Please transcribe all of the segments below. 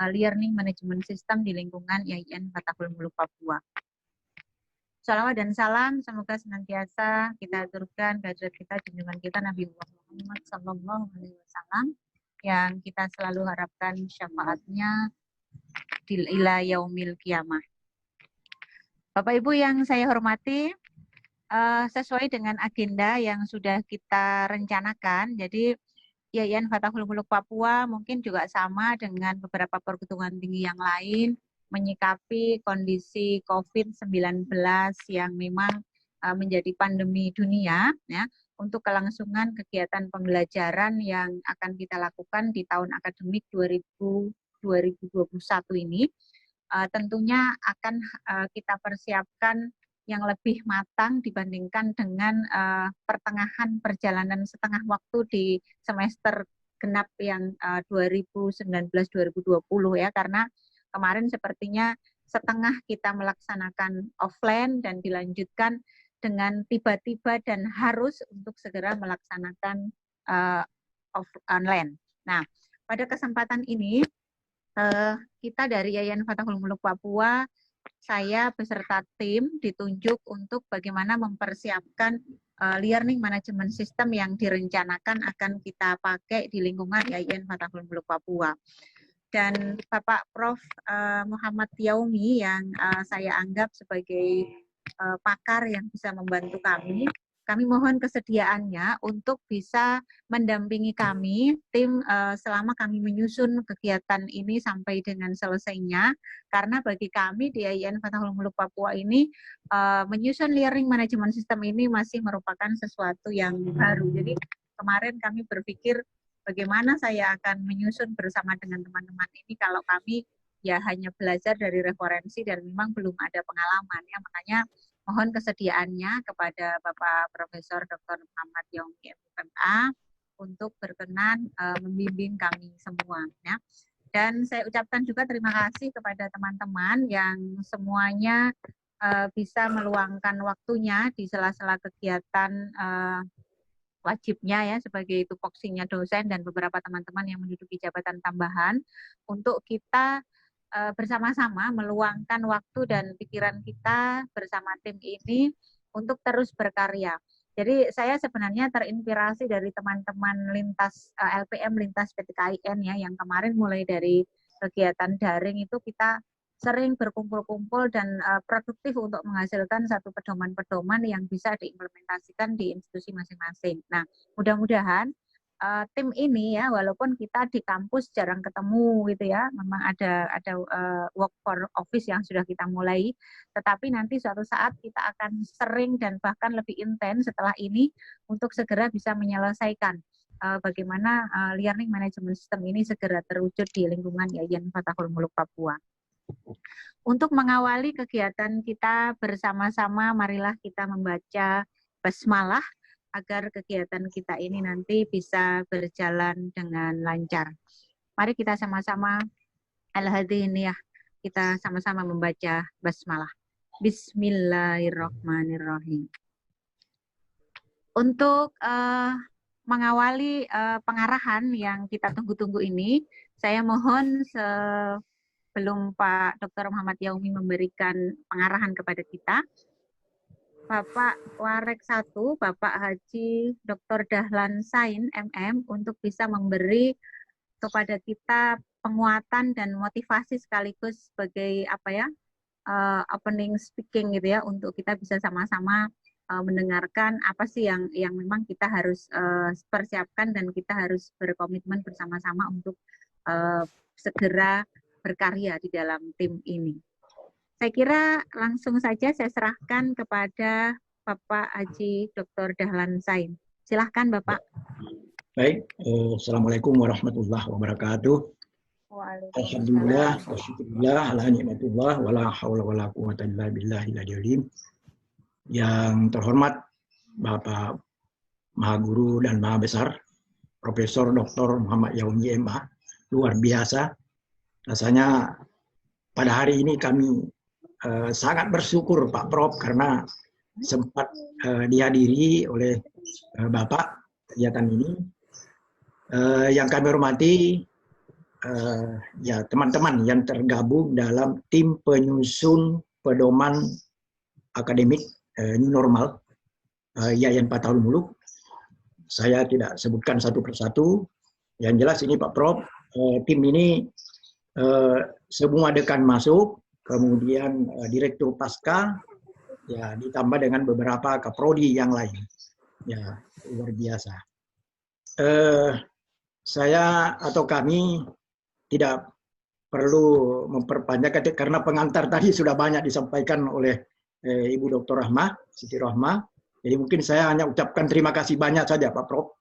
Learning Management System di lingkungan IAIN Fatahul Muluk Papua. Salawat dan salam semoga senantiasa kita aturkan kehadirat kita, junjungan kita Nabi Muhammad SAW yang kita selalu harapkan syafaatnya ila yaumil qiyamah. Bapak Ibu yang saya hormati, sesuai dengan agenda yang sudah kita rencanakan, jadi IAIN Fatahul Muluk Papua mungkin juga sama dengan beberapa perguruan tinggi yang lain menyikapi kondisi COVID-19 yang memang menjadi pandemi dunia, ya, untuk kelangsungan kegiatan pembelajaran yang akan kita lakukan di tahun akademik 2021 ini, tentunya akan kita persiapkan yang lebih matang dibandingkan dengan pertengahan perjalanan setengah waktu di semester genap yang 2019-2020 ya, karena kemarin sepertinya setengah kita melaksanakan offline dan dilanjutkan dengan tiba-tiba dan harus untuk segera melaksanakan online. Nah, pada kesempatan ini kita dari IAIN Fatahul Muluk Papua, saya beserta tim ditunjuk untuk bagaimana mempersiapkan learning management system yang direncanakan akan kita pakai di lingkungan IAIN Fatahul Muluk Papua. Dan Bapak Prof. Muhammad Yaumi yang saya anggap sebagai pakar yang bisa membantu kami mohon kesediaannya untuk bisa mendampingi kami, tim selama kami menyusun kegiatan ini sampai dengan selesainya, karena bagi kami di IAIN Fatahul Muluk Papua ini, menyusun learning management system ini masih merupakan sesuatu yang baru. Jadi kemarin kami berpikir, bagaimana saya akan menyusun bersama dengan teman-teman ini kalau kami ya hanya belajar dari referensi dan memang belum ada pengalaman ya, makanya mohon kesediaannya kepada Bapak Profesor Dr. Muhammad Yaumi MPMA untuk berkenan membimbing kami semua ya. Dan saya ucapkan juga terima kasih kepada teman-teman yang semuanya bisa meluangkan waktunya di sela-sela kegiatan wajibnya ya sebagai tupoksinya dosen dan beberapa teman-teman yang menduduki jabatan tambahan untuk kita bersama-sama meluangkan waktu dan pikiran kita bersama tim ini untuk terus berkarya. Jadi saya sebenarnya terinspirasi dari teman-teman lintas LPM lintas PTKIN ya, yang kemarin mulai dari kegiatan daring itu kita sering berkumpul-kumpul dan produktif untuk menghasilkan satu pedoman-pedoman yang bisa diimplementasikan di institusi masing-masing. Nah, mudah-mudahan tim ini ya, walaupun kita di kampus jarang ketemu gitu ya, memang ada work for office yang sudah kita mulai, tetapi nanti suatu saat kita akan sering dan bahkan lebih intens setelah ini untuk segera bisa menyelesaikan bagaimana learning management system ini segera terwujud di lingkungan IAIN Fatahul Muluk Papua. Untuk mengawali kegiatan kita bersama-sama, marilah kita membaca basmalah agar kegiatan kita ini nanti bisa berjalan dengan lancar. Mari kita sama-sama al-hadiniyah, kita sama-sama membaca basmalah. Bismillahirrahmanirrahim. Untuk mengawali pengarahan yang kita tunggu-tunggu ini, saya mohon sebelum Pak Dr. Muhammad Yaumi memberikan pengarahan kepada kita, Bapak Warek 1, Bapak Haji Dr. Dahlan Sain MM untuk bisa memberi kepada kita penguatan dan motivasi sekaligus sebagai opening speaking gitu ya, untuk kita bisa sama-sama mendengarkan apa sih yang memang kita harus persiapkan dan kita harus berkomitmen bersama-sama untuk segera berkarya di dalam tim ini. Saya kira langsung saja saya serahkan kepada Bapak Haji Dr. Dahlan Sain. Silahkan Bapak. Baik, Assalamualaikum warahmatullahi wabarakatuh. Alhamdulillah, wasyukurillah, ala ni'matullah, wala hawla wala quwwata illa billahil aliyil. Yang terhormat Bapak Maha Guru dan Maha Besar, Profesor Dr. Muhammad Yaumi MA, luar biasa. Rasanya pada hari ini kami sangat bersyukur Pak Prof karena sempat dihadiri oleh Bapak kegiatan ini. Yang kami hormati ya teman-teman yang tergabung dalam tim penyusun pedoman akademik new normal IAIN Fatahul Muluk. Saya tidak sebutkan satu persatu. Yang jelas ini Pak Prof, tim ini semua dekan masuk, kemudian direktur pasca, ya ditambah dengan beberapa kaprodi yang lain. Ya luar biasa. Saya atau kami tidak perlu memperpanjang karena pengantar tadi sudah banyak disampaikan oleh Ibu Dr. Rahmah, Siti Rahmah. Jadi mungkin saya hanya ucapkan terima kasih banyak saja Pak Prof.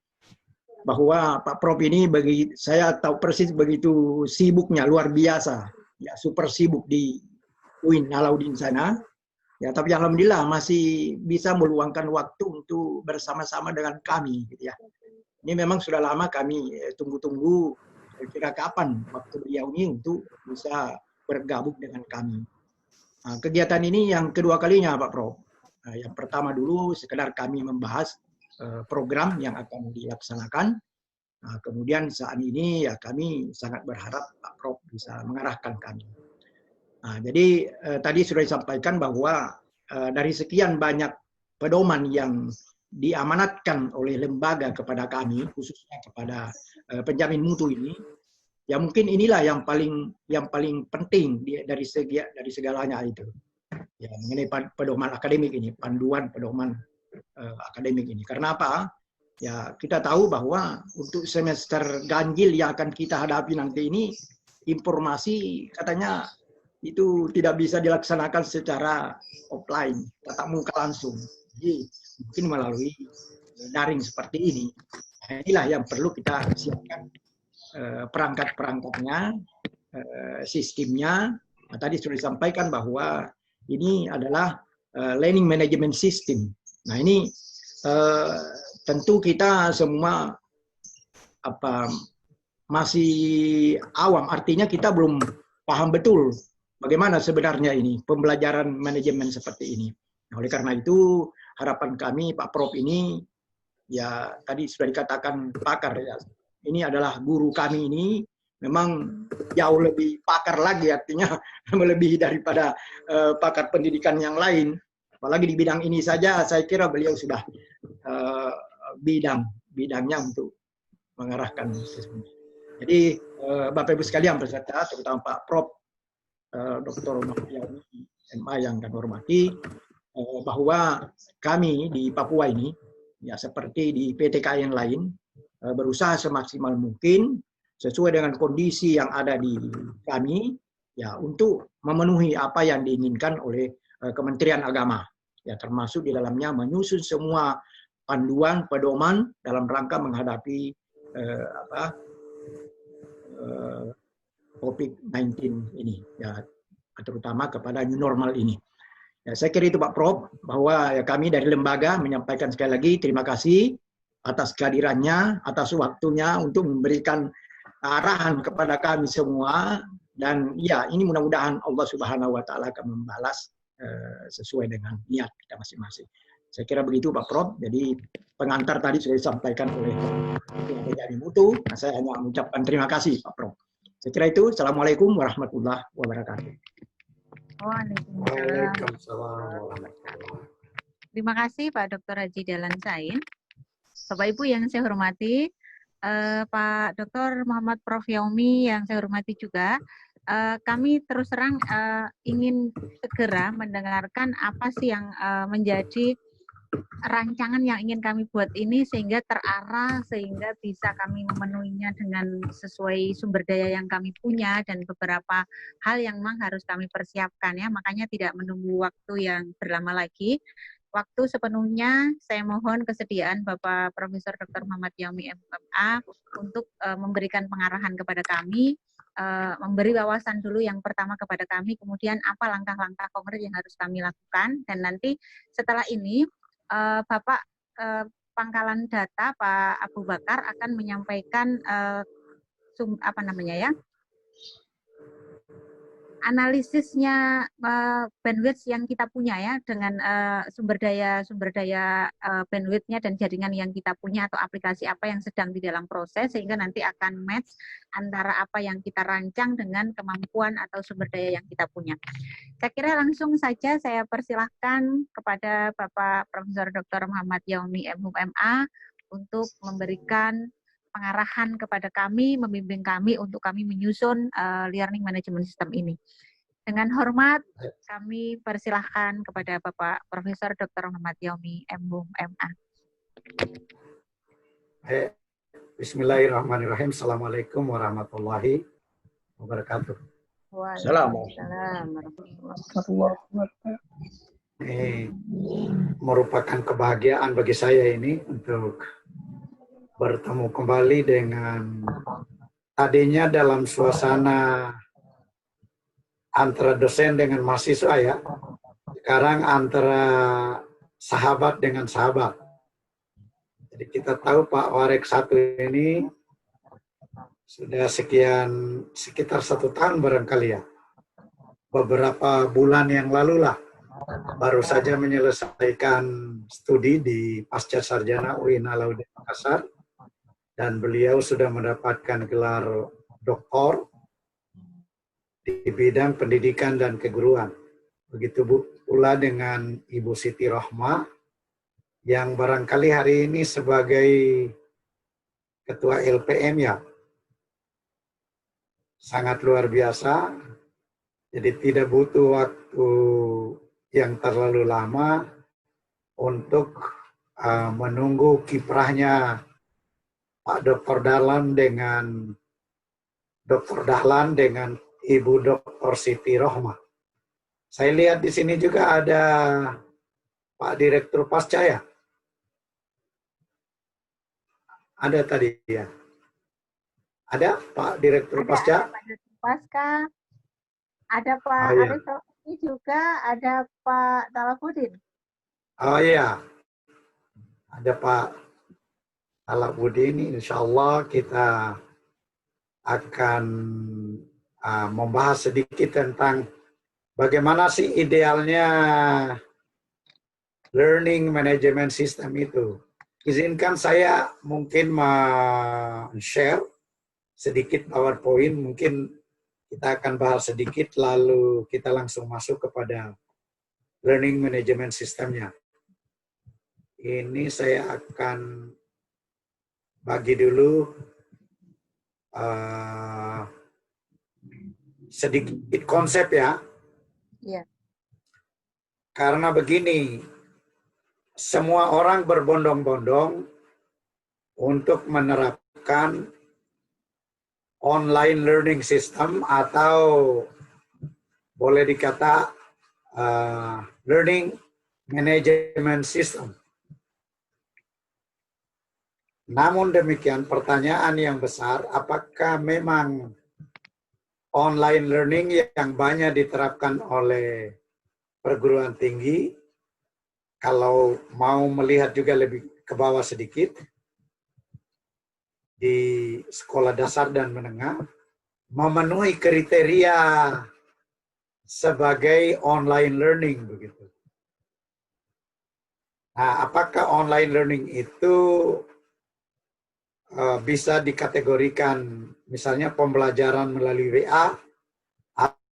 Bahwa Pak Prof ini bagi saya tahu persis begitu sibuknya, luar biasa. Ya super sibuk di UIN Alauddin sana. Ya, tapi alhamdulillah masih bisa meluangkan waktu untuk bersama-sama dengan kami gitu ya. Ini memang sudah lama kami tunggu-tunggu kira kapan waktu beliau ini untuk bisa bergabung dengan kami. Nah, kegiatan ini yang kedua kalinya Pak Prof. Yang pertama dulu sekedar kami membahas program yang akan dilaksanakan. Nah, kemudian saat ini ya kami sangat berharap Pak Prof bisa mengarahkan kami. Nah, jadi tadi sudah disampaikan bahwa dari sekian banyak pedoman yang diamanatkan oleh lembaga kepada kami, khususnya kepada penjamin mutu ini, ya mungkin inilah yang paling penting dari segalanya itu. Ya, mengenai pedoman akademik ini, panduan pedoman akademik ini. Karena apa? Ya, kita tahu bahwa untuk semester ganjil yang akan kita hadapi nanti ini, informasi katanya itu tidak bisa dilaksanakan secara offline, tatap muka langsung. Jadi mungkin melalui daring seperti ini. Nah, inilah yang perlu kita siapkan perangkat-perangkatnya, sistemnya. Nah, tadi sudah disampaikan bahwa ini adalah learning management system. Nah ini tentu kita semua masih awam, artinya kita belum paham betul bagaimana sebenarnya ini pembelajaran manajemen seperti ini. Nah, oleh karena itu harapan kami Pak Prof ini ya tadi sudah dikatakan pakar ya. Ini adalah guru kami ini memang jauh lebih pakar lagi, artinya melebihi daripada pakar pendidikan yang lain. Apalagi di bidang ini saja saya kira beliau sudah bidangnya untuk mengarahkan sesuatu. Jadi Bapak Ibu sekalian peserta, terutama Pak Prof, Dr. Muhammad Yaumi, MA yang kami hormati, bahwa kami di Papua ini, ya seperti di PTK yang lain, berusaha semaksimal mungkin sesuai dengan kondisi yang ada di kami, ya untuk memenuhi apa yang diinginkan oleh Kementerian Agama, ya termasuk di dalamnya menyusun semua panduan pedoman dalam rangka menghadapi COVID-19 ini, ya terutama kepada new normal ini. Ya, saya kira itu Pak Prof, bahwa ya, kami dari lembaga menyampaikan sekali lagi terima kasih atas kehadirannya, atas waktunya untuk memberikan arahan kepada kami semua, dan ya ini mudah-mudahan Allah Subhanahu wa taala akan membalas sesuai dengan niat kita masing-masing. Saya kira begitu Pak Prof. Jadi pengantar tadi sudah disampaikan oleh Penjamin Mutu. Nah, saya hanya mengucapkan terima kasih Pak Prof. Saya kira itu. Assalamualaikum warahmatullahi wabarakatuh. Waalaikumsalam. Terima kasih Pak Dr. Haji Dahlan Said. Bapak Ibu yang saya hormati, Pak Dr. Muhammad Prof. Yaumi yang saya hormati juga, kami terus terang ingin segera mendengarkan apa sih yang menjadi rancangan yang ingin kami buat ini sehingga terarah, sehingga bisa kami memenuhinya dengan sesuai sumber daya yang kami punya dan beberapa hal yang memang harus kami persiapkan ya. Makanya tidak menunggu waktu yang berlama lagi. Waktu sepenuhnya saya mohon kesediaan Bapak Profesor Dr. Muhammad Yaumi MMA untuk memberikan pengarahan kepada kami, memberi wawasan dulu yang pertama kepada kami, kemudian apa langkah-langkah konkret yang harus kami lakukan, dan nanti setelah ini Bapak Pangkalan Data Pak Abu Bakar akan menyampaikan analisisnya bandwidth yang kita punya ya dengan sumber daya bandwidthnya dan jaringan yang kita punya atau aplikasi apa yang sedang di dalam proses sehingga nanti akan match antara apa yang kita rancang dengan kemampuan atau sumber daya yang kita punya. Saya kira langsung saja saya persilahkan kepada Bapak Profesor Dr. Muhammad Yaumi MHum MA untuk memberikan pengarahan kepada kami, membimbing kami untuk kami menyusun learning management system ini. Dengan hormat, kami persilahkan kepada Bapak Profesor Dr. Muhammad Yaumi MHum MA. Bismillahirrahmanirrahim. Assalamualaikum warahmatullahi wabarakatuh. Waalaikumsalam warahmatullahi wabarakatuh. Ini merupakan kebahagiaan bagi saya ini untuk bertemu kembali dengan tadinya dalam suasana antara dosen dengan mahasiswa ya. Sekarang antara sahabat dengan sahabat. Jadi kita tahu Pak Warek 1 ini sudah sekitar 1 tahun barangkali ya. Beberapa bulan yang lalu lah baru saja menyelesaikan studi di Pasca Sarjana UIN Alauddin Makassar dan beliau sudah mendapatkan gelar doktor di bidang pendidikan dan keguruan. Begitu pula dengan Ibu Siti Rohmah yang barangkali hari ini sebagai Ketua LPM ya. Sangat luar biasa. Jadi tidak butuh waktu yang terlalu lama untuk menunggu kiprahnya Pak Dr. Dahlan dengan Ibu Dr. Siti Rohmah. Saya lihat di sini juga ada Pak Direktur Pasca ya. Ada tadi ya. Ada Pak Direktur Pasca? Ada Pak Direktur Pasca. Ada Pak Arif Raffi juga, ada Pak Talafuddin. Oh iya. Ada Pak Talafuddin. Insya Allah kita akan membahas sedikit tentang bagaimana sih idealnya learning management system itu. Izinkan saya mungkin share sedikit PowerPoint, mungkin kita akan bahas sedikit lalu kita langsung masuk kepada learning management systemnya. Ini saya akan bagi dulu sedikit konsep ya. Iya. Karena begini, semua orang berbondong-bondong untuk menerapkan online learning system atau boleh dikata learning management system. Namun demikian pertanyaan yang besar, apakah memang online learning yang banyak diterapkan oleh perguruan tinggi, kalau mau melihat juga lebih ke bawah sedikit, di sekolah dasar dan menengah, memenuhi kriteria sebagai online learning begitu. Nah, apakah online learning itu bisa dikategorikan misalnya pembelajaran melalui WA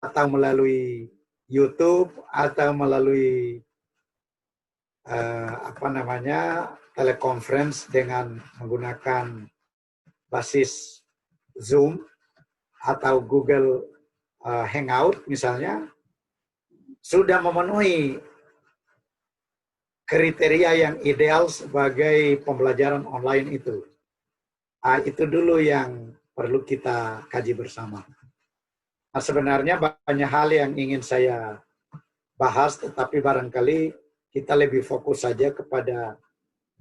atau melalui YouTube atau melalui teleconference dengan menggunakan basis Zoom atau Google Hangout misalnya, sudah memenuhi kriteria yang ideal sebagai pembelajaran online itu. Itu dulu yang perlu kita kaji bersama. Nah, sebenarnya banyak hal yang ingin saya bahas, tetapi barangkali kita lebih fokus saja kepada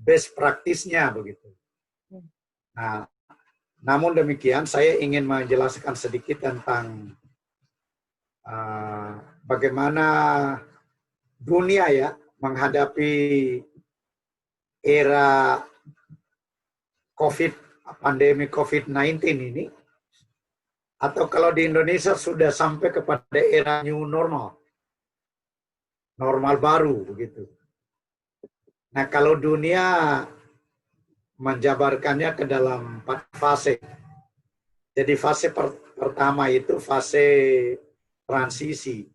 best practice-nya begitu. Nah, namun demikian saya ingin menjelaskan sedikit tentang bagaimana dunia ya menghadapi era pandemi COVID-19 ini. Atau kalau di Indonesia sudah sampai kepada era new normal. Normal baru begitu. Nah, kalau dunia menjabarkannya ke dalam 4 fase. Jadi fase pertama itu fase transisi.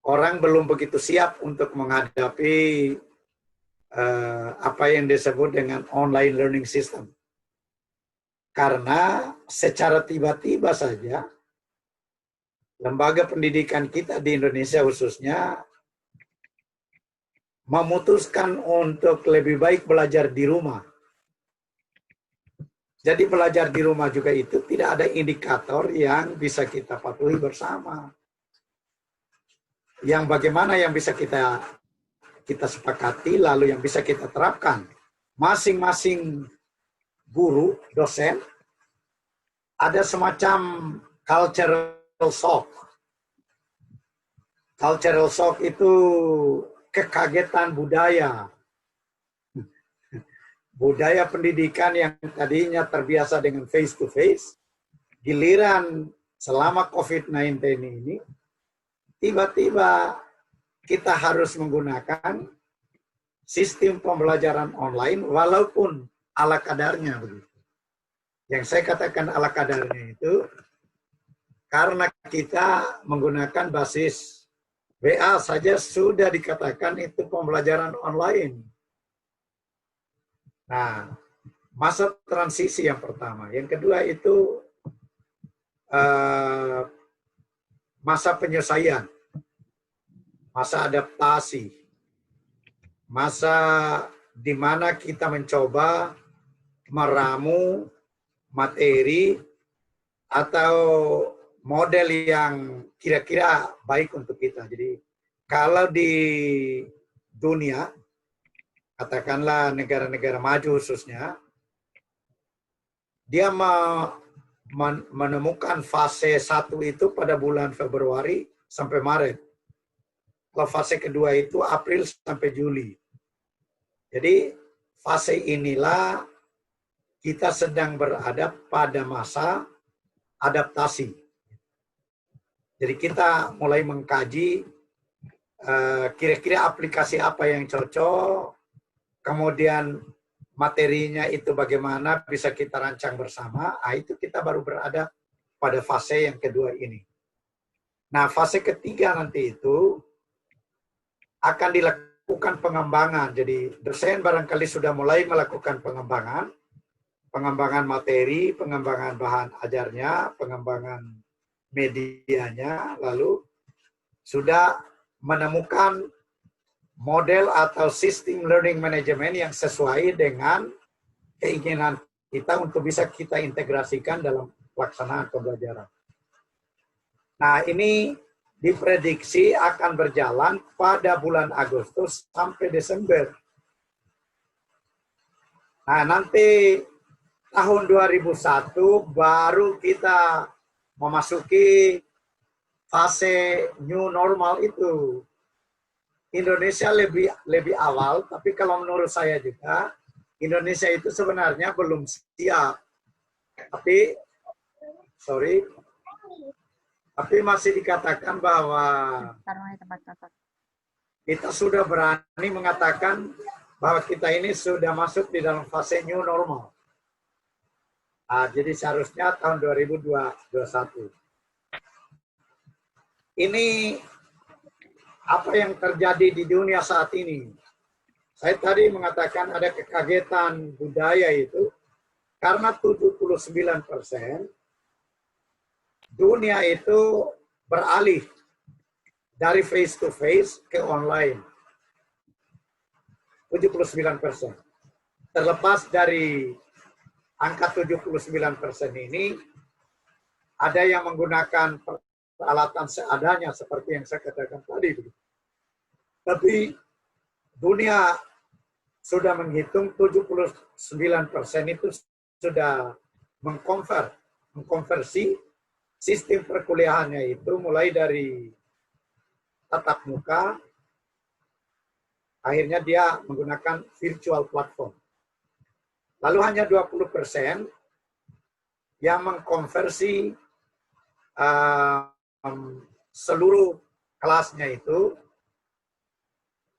Orang belum begitu siap untuk menghadapi apa yang disebut dengan online learning system. Karena secara tiba-tiba saja lembaga pendidikan kita di Indonesia khususnya memutuskan untuk lebih baik belajar di rumah. Jadi belajar di rumah juga itu tidak ada indikator yang bisa kita patuhi bersama. Yang bagaimana yang bisa kita sepakati, lalu yang bisa kita terapkan. Masing-masing guru, dosen, ada semacam cultural shock. Cultural shock itu kekagetan budaya. Budaya pendidikan yang tadinya terbiasa dengan face to face, giliran selama COVID-19 ini, tiba-tiba kita harus menggunakan sistem pembelajaran online walaupun ala kadarnya begitu. Yang saya katakan ala kadarnya itu karena kita menggunakan basis WA saja sudah dikatakan itu pembelajaran online. Nah, masa transisi yang pertama. Yang kedua itu masa penyelesaian, masa adaptasi, masa di mana kita mencoba meramu materi atau model yang kira-kira baik untuk kita. Jadi kalau di dunia, katakanlah negara-negara maju khususnya, dia menemukan fase 1 itu pada bulan Februari sampai Maret. Kalau fase kedua itu April sampai Juli. Jadi fase inilah kita sedang berada pada masa adaptasi. Jadi kita mulai mengkaji kira-kira aplikasi apa yang cocok, kemudian materinya itu bagaimana bisa kita rancang bersama. Itu kita baru berada pada fase yang kedua ini. Nah, fase ketiga nanti itu akan dilakukan pengembangan. Jadi dosen barangkali sudah mulai melakukan pengembangan materi, pengembangan bahan ajarnya, pengembangan medianya, lalu sudah menemukan model atau sistem learning management yang sesuai dengan keinginan kita untuk bisa kita integrasikan dalam pelaksanaan pembelajaran. Nah, ini diprediksi akan berjalan pada bulan Agustus sampai Desember. Nah, nanti tahun 2001 baru kita memasuki fase new normal itu. Indonesia lebih awal, tapi kalau menurut saya juga, Indonesia itu sebenarnya belum siap. Tapi masih dikatakan bahwa kita sudah berani mengatakan bahwa kita ini sudah masuk di dalam fase new normal. Nah, jadi seharusnya tahun 2021. Ini apa yang terjadi di dunia saat ini. Saya tadi mengatakan ada kekagetan budaya itu karena 79% dunia itu beralih dari face to face ke online. 79%. Terlepas dari angka 79% ini, ada yang menggunakan peralatan seadanya seperti yang saya katakan tadi. Tapi dunia sudah menghitung 79% itu sudah mengkonversi sistem perkuliahannya itu mulai dari tatap muka, akhirnya dia menggunakan virtual platform. Lalu hanya 20% yang mengkonversi seluruh kelasnya itu,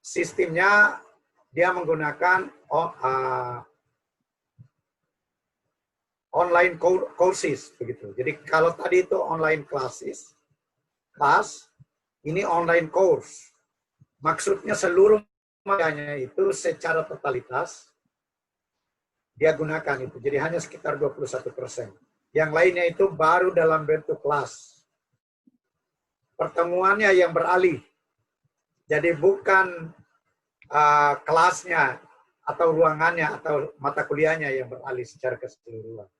sistemnya dia menggunakan online courses begitu. Jadi kalau tadi itu online kelas, ini online course. Maksudnya seluruh materialnya itu secara totalitas dia gunakan itu. Jadi hanya sekitar 21%. Yang lainnya itu baru dalam bentuk kelas. Pertemuannya yang beralih. Jadi bukan kelasnya atau ruangannya atau mata kuliahnya yang beralih secara keseluruhan.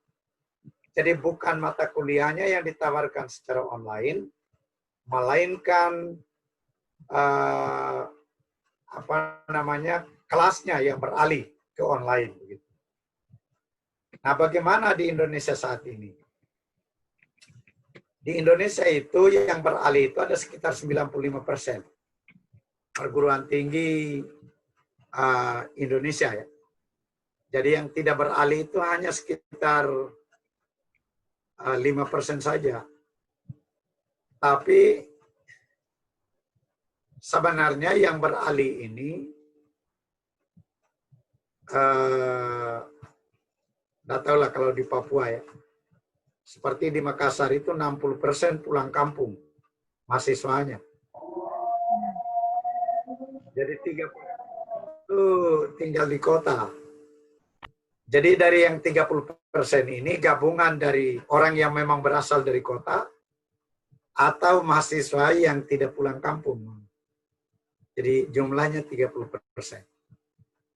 Jadi bukan mata kuliahnya yang ditawarkan secara online, melainkan kelasnya yang beralih ke online. Begitu. Nah, bagaimana di Indonesia saat ini? Di Indonesia itu yang beralih itu ada sekitar 95%. Perguruan tinggi Indonesia ya. Jadi yang tidak beralih itu hanya sekitar 5% saja. Tapi sebenarnya yang beralih ini nggak tahu lah kalau di Papua ya. Seperti di Makassar itu 60% pulang kampung mahasiswanya. Jadi 30% itu tinggal di kota. Jadi dari yang 30% ini gabungan dari orang yang memang berasal dari kota atau mahasiswa yang tidak pulang kampung. Jadi jumlahnya 30%.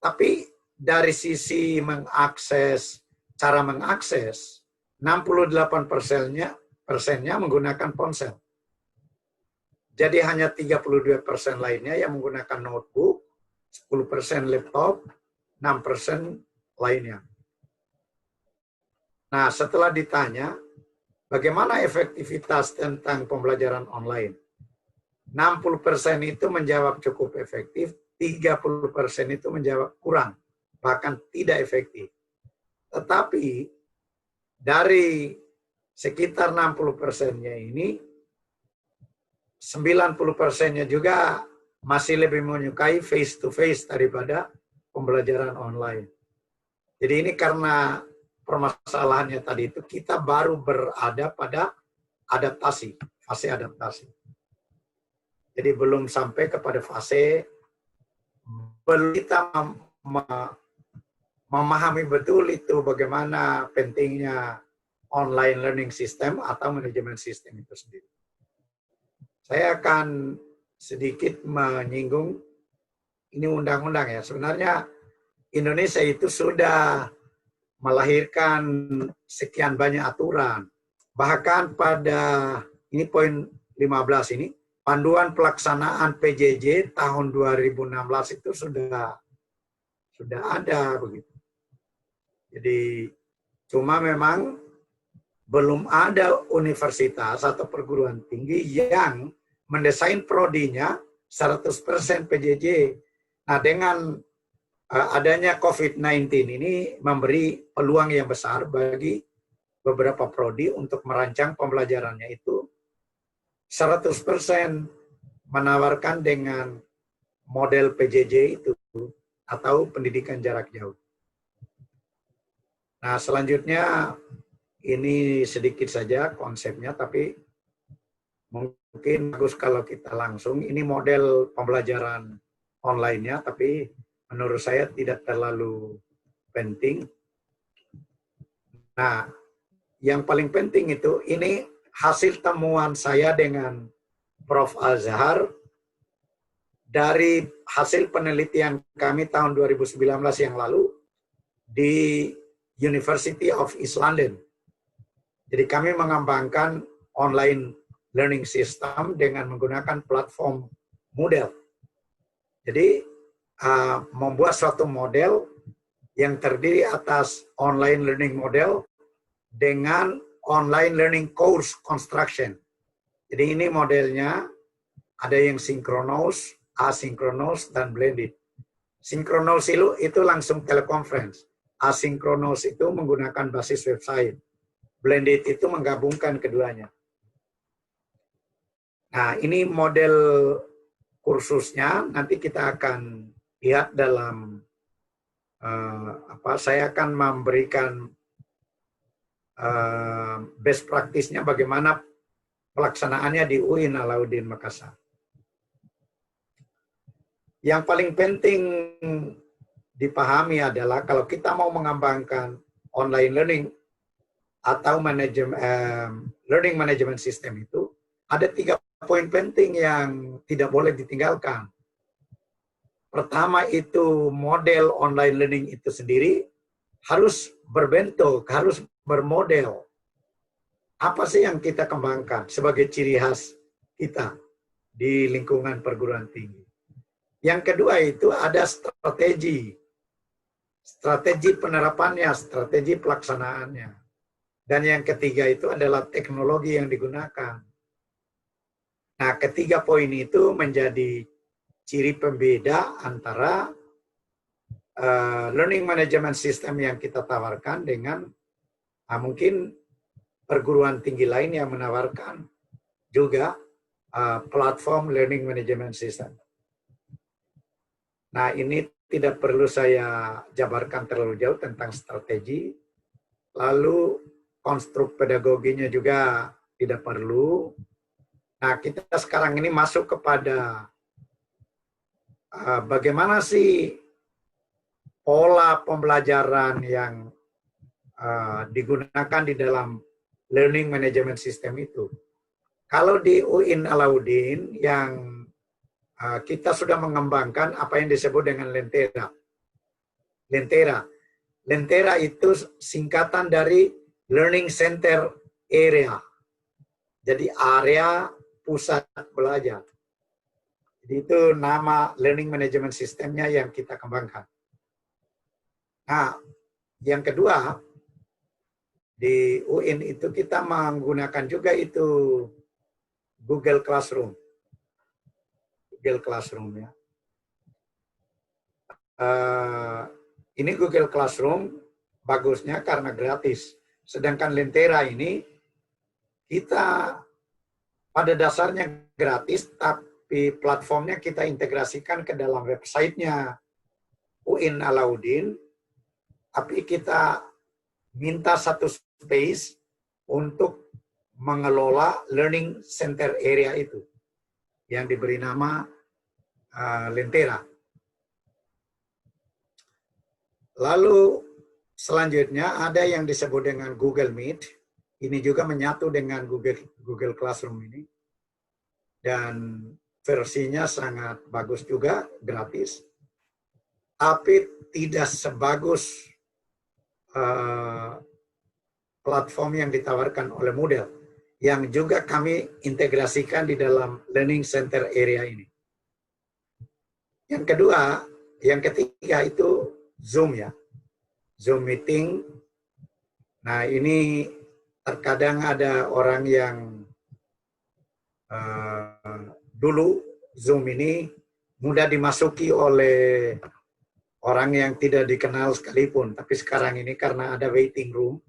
Tapi dari sisi cara mengakses, 68%-nya menggunakan ponsel. Jadi hanya 32% lainnya yang menggunakan notebook, 10% laptop, 6% lainnya. Nah, setelah ditanya, bagaimana efektivitas tentang pembelajaran online? 60% itu menjawab cukup efektif, 30% itu menjawab kurang, bahkan tidak efektif. Tetapi, dari sekitar 60%-nya ini, 90%-nya juga masih lebih menyukai face-to-face daripada pembelajaran online. Jadi ini karena permasalahannya tadi itu kita baru berada pada fase adaptasi. Jadi belum sampai kepada fase kita memahami betul itu bagaimana pentingnya online learning system atau manajemen sistem itu sendiri. Saya akan sedikit menyinggung ini undang-undang ya. Sebenarnya Indonesia itu sudah melahirkan sekian banyak aturan. Bahkan pada ini poin 15 ini, panduan pelaksanaan PJJ tahun 2016 itu sudah ada begitu. Jadi cuma memang belum ada universitas atau perguruan tinggi yang mendesain prodinya 100% PJJ. Nah, dengan adanya COVID-19 ini memberi peluang yang besar bagi beberapa prodi untuk merancang pembelajarannya itu 100% menawarkan dengan model PJJ itu atau pendidikan jarak jauh. Nah, selanjutnya ini sedikit saja konsepnya, tapi mungkin bagus kalau kita langsung. Ini model pembelajaran online-nya, tapi menurut saya tidak terlalu penting. Nah, yang paling penting itu, ini hasil temuan saya dengan Prof. Azhar dari hasil penelitian kami tahun 2019 yang lalu di University of East London. Jadi kami mengembangkan online learning system dengan menggunakan platform Moodle. Jadi membuat suatu model yang terdiri atas online learning model dengan online learning course construction. Jadi ini modelnya ada yang synchronous, asynchronous, dan blended. Synchronous itu langsung teleconference. Asynchronous itu menggunakan basis website. blended itu menggabungkan keduanya. Nah, ini model kursusnya, nanti kita akan lihat dalam saya akan memberikan best practice-nya bagaimana pelaksanaannya di UIN Alauddin Makassar. Yang paling penting dipahami adalah kalau kita mau mengembangkan online learning atau learning management system itu, ada 3 poin penting yang tidak boleh ditinggalkan. Pertama itu model online learning itu sendiri harus berbentuk, harus bermodel. Apa sih yang kita kembangkan sebagai ciri khas kita di lingkungan perguruan tinggi? Yang kedua itu ada strategi. Strategi penerapannya, strategi pelaksanaannya. Dan yang ketiga itu adalah teknologi yang digunakan. Nah, ketiga poin itu menjadi ciri pembeda antara learning management system yang kita tawarkan dengan mungkin perguruan tinggi lain yang menawarkan juga platform learning management system. Nah, ini tidak perlu saya jabarkan terlalu jauh tentang strategi. Lalu konstruk pedagoginya juga tidak perlu. Nah, kita sekarang ini masuk kepada bagaimana sih pola pembelajaran yang digunakan di dalam learning management system itu. Kalau di UIN Alauddin yang kita sudah mengembangkan apa yang disebut dengan Lentera. Lentera itu singkatan dari Learning Center Area. Jadi area pusat belajar. Jadi itu nama learning management systemnya yang kita kembangkan. Nah, yang kedua, di UIN itu kita menggunakan juga itu Google Classroom. Google Classroom ya. Ini Google Classroom bagusnya karena gratis. Sedangkan Lentera ini kita pada dasarnya gratis, tapi platformnya kita integrasikan ke dalam websitenya UIN Alauddin. Tapi kita minta satu space untuk mengelola learning center area itu yang diberi nama Lentera. Lalu selanjutnya ada yang disebut dengan Google Meet. Ini juga menyatu dengan Google Classroom ini. Dan versinya sangat bagus juga, gratis. Tapi tidak sebagus platform yang ditawarkan oleh Moodle, yang juga kami integrasikan di dalam Learning Center Area ini. Yang ketiga itu Zoom ya. Zoom meeting. Nah, ini terkadang ada orang yang dulu Zoom ini mudah dimasuki oleh orang yang tidak dikenal sekalipun. Tapi sekarang ini karena ada waiting room,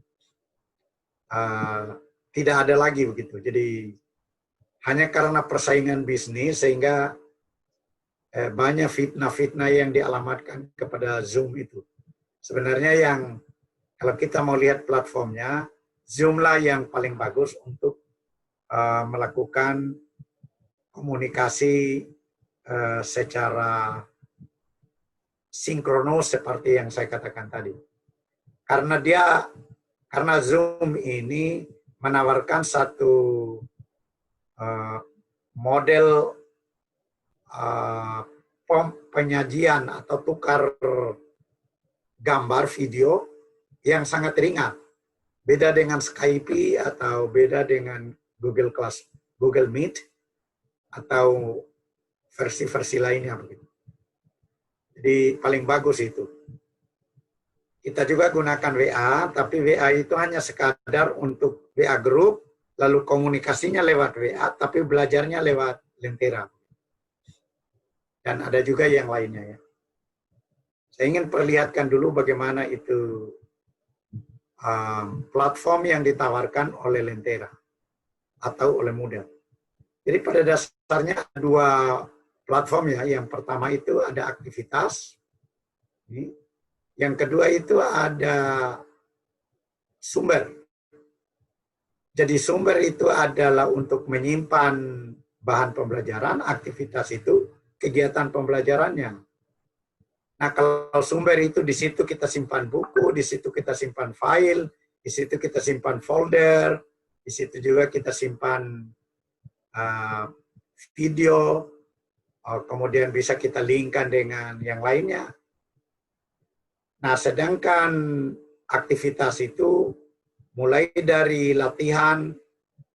tidak ada lagi begitu. Jadi hanya karena persaingan bisnis sehingga banyak fitnah-fitnah yang dialamatkan kepada Zoom itu. Sebenarnya yang kalau kita mau lihat platformnya, Zoom lah yang paling bagus untuk melakukan komunikasi secara sinkronos seperti yang saya katakan tadi. Karena Zoom ini menawarkan satu model penyajian atau tukar gambar video yang sangat ringan. Beda dengan Skype atau beda dengan Google Meet atau versi-versi lainnya begitu. Jadi paling bagus itu. Kita juga gunakan WA, tapi WA itu hanya sekadar untuk WA group, lalu komunikasinya lewat WA, tapi belajarnya lewat Lentera. Dan ada juga yang lainnya ya. Saya ingin perlihatkan dulu bagaimana itu platform yang ditawarkan oleh Lentera atau oleh Moodle. Jadi pada dasarnya dua platform ya. Yang pertama itu ada aktivitas. Yang kedua itu ada sumber. Jadi sumber itu adalah untuk menyimpan bahan pembelajaran, aktivitas itu kegiatan pembelajarannya. Nah, kalau sumber itu di situ kita simpan buku, di situ kita simpan file, di situ kita simpan folder, di situ juga kita simpan video, kemudian bisa kita linkkan dengan yang lainnya. Nah, sedangkan aktivitas itu mulai dari latihan,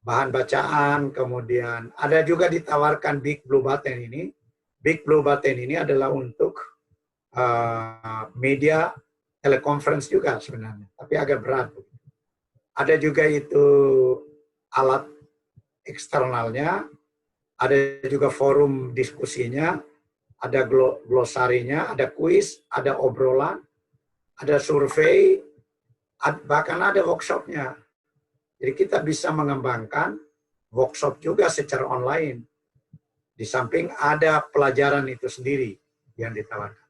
bahan bacaan, kemudian ada juga ditawarkan Big Blue Button ini. Big Blue Button ini adalah untuk media teleconference juga sebenarnya, tapi agak berat. Ada juga itu alat eksternalnya, ada juga forum diskusinya, ada glosarinya, ada kuis, ada obrolan, ada survei, bahkan ada workshopnya. Jadi kita bisa mengembangkan workshop juga secara online. Di samping ada pelajaran itu sendiri yang ditawarkan.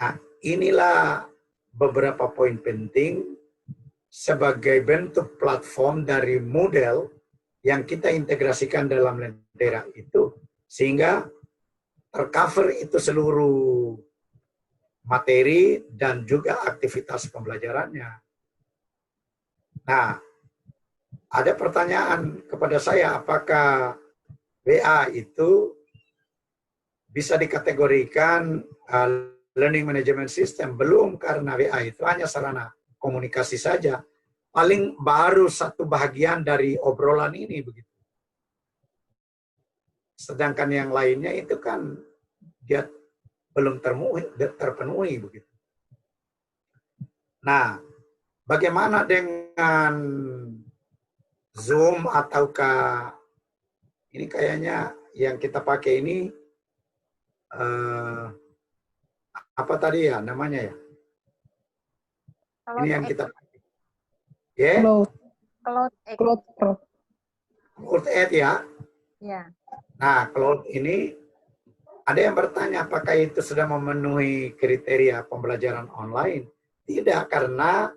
Nah, inilah beberapa poin penting sebagai bentuk platform dari Moodle yang kita integrasikan dalam Lentera itu, sehingga tercover itu seluruh materi dan juga aktivitas pembelajarannya. Nah, ada pertanyaan kepada saya, apakah WA itu bisa dikategorikan learning management system? Belum, karena WA itu hanya sarana komunikasi saja. Paling baru satu bagian dari obrolan ini begitu. Sedangkan yang lainnya itu kan dia belum terpenuhi begitu. Nah, bagaimana dengan Zoom ataukah ini kayaknya yang kita pakai ini apa tadi ya namanya ya? Ini yang kita pakai. Ya? Cloud Aid ya? Ya. Nah, Cloud ini ada yang bertanya apakah itu sudah memenuhi kriteria pembelajaran online? Tidak, karena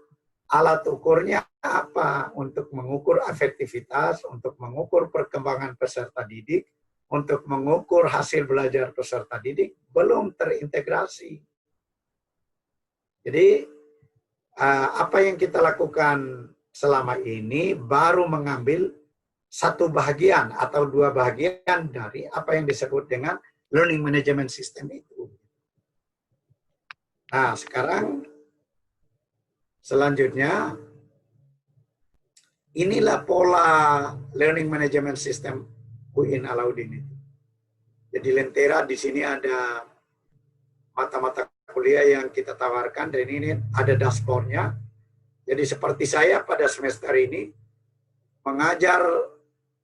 alat ukurnya apa? Untuk mengukur efektivitas, untuk mengukur perkembangan peserta didik, untuk mengukur hasil belajar peserta didik, belum terintegrasi. Jadi, apa yang kita lakukan selama ini baru mengambil satu bagian atau dua bagian dari apa yang disebut dengan learning management system itu. Nah, sekarang selanjutnya, inilah pola learning management system UIN Alauddin itu. Jadi Lentera di sini ada mata-mata kuliah yang kita tawarkan, dan ini ada dashboardnya. Jadi seperti saya pada semester ini mengajar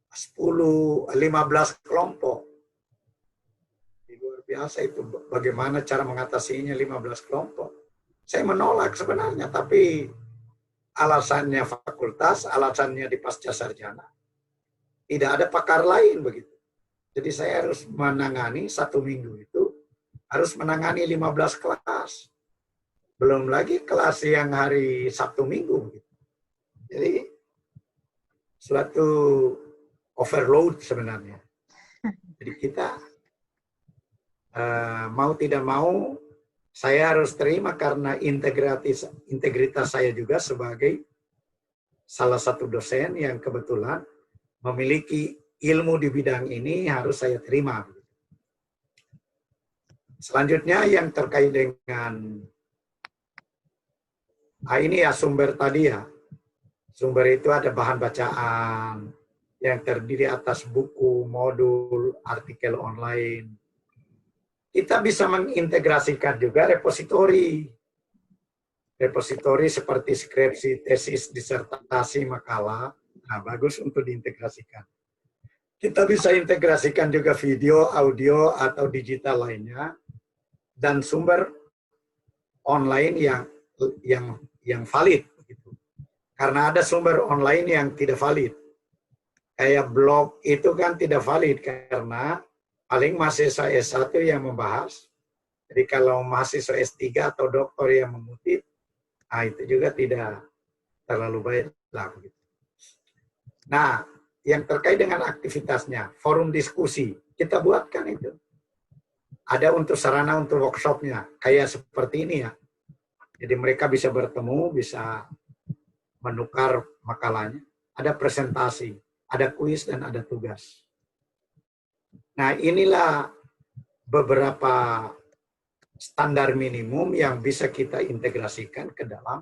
15 kelompok. Luar biasa itu, bagaimana cara mengatasinya 15 kelompok. Saya menolak sebenarnya, tapi alasannya fakultas, alasannya di pasca sarjana. Tidak ada pakar lain begitu. Jadi saya harus menangani 1 minggu itu, harus menangani 15 kelas. Belum lagi kelas yang hari Sabtu Minggu. Begitu. Jadi suatu overload sebenarnya. Jadi kita mau tidak mau, saya harus terima karena integritas saya juga sebagai salah satu dosen yang kebetulan memiliki ilmu di bidang ini, harus saya terima. Selanjutnya yang terkait dengan ini ya sumber tadi ya. Sumber itu ada bahan bacaan yang terdiri atas buku, modul, artikel online. Kita bisa mengintegrasikan juga repositori. Repositori seperti skripsi, tesis, disertasi, makalah. Nah, bagus untuk diintegrasikan. Kita bisa integrasikan juga video, audio, atau digital lainnya. Dan sumber online yang valid. Karena ada sumber online yang tidak valid. Kayak blog itu kan tidak valid karena paling mahasiswa S1 yang membahas. Jadi kalau mahasiswa S3 atau doktor yang mengutip, nah itu juga tidak terlalu baik lah. Nah, yang terkait dengan aktivitasnya, forum diskusi, kita buatkan itu. Ada untuk sarana untuk workshopnya, kayak seperti ini ya. Jadi mereka bisa bertemu, bisa menukar makalahnya. Ada presentasi, ada kuis, dan ada tugas. Nah, inilah beberapa standar minimum yang bisa kita integrasikan ke dalam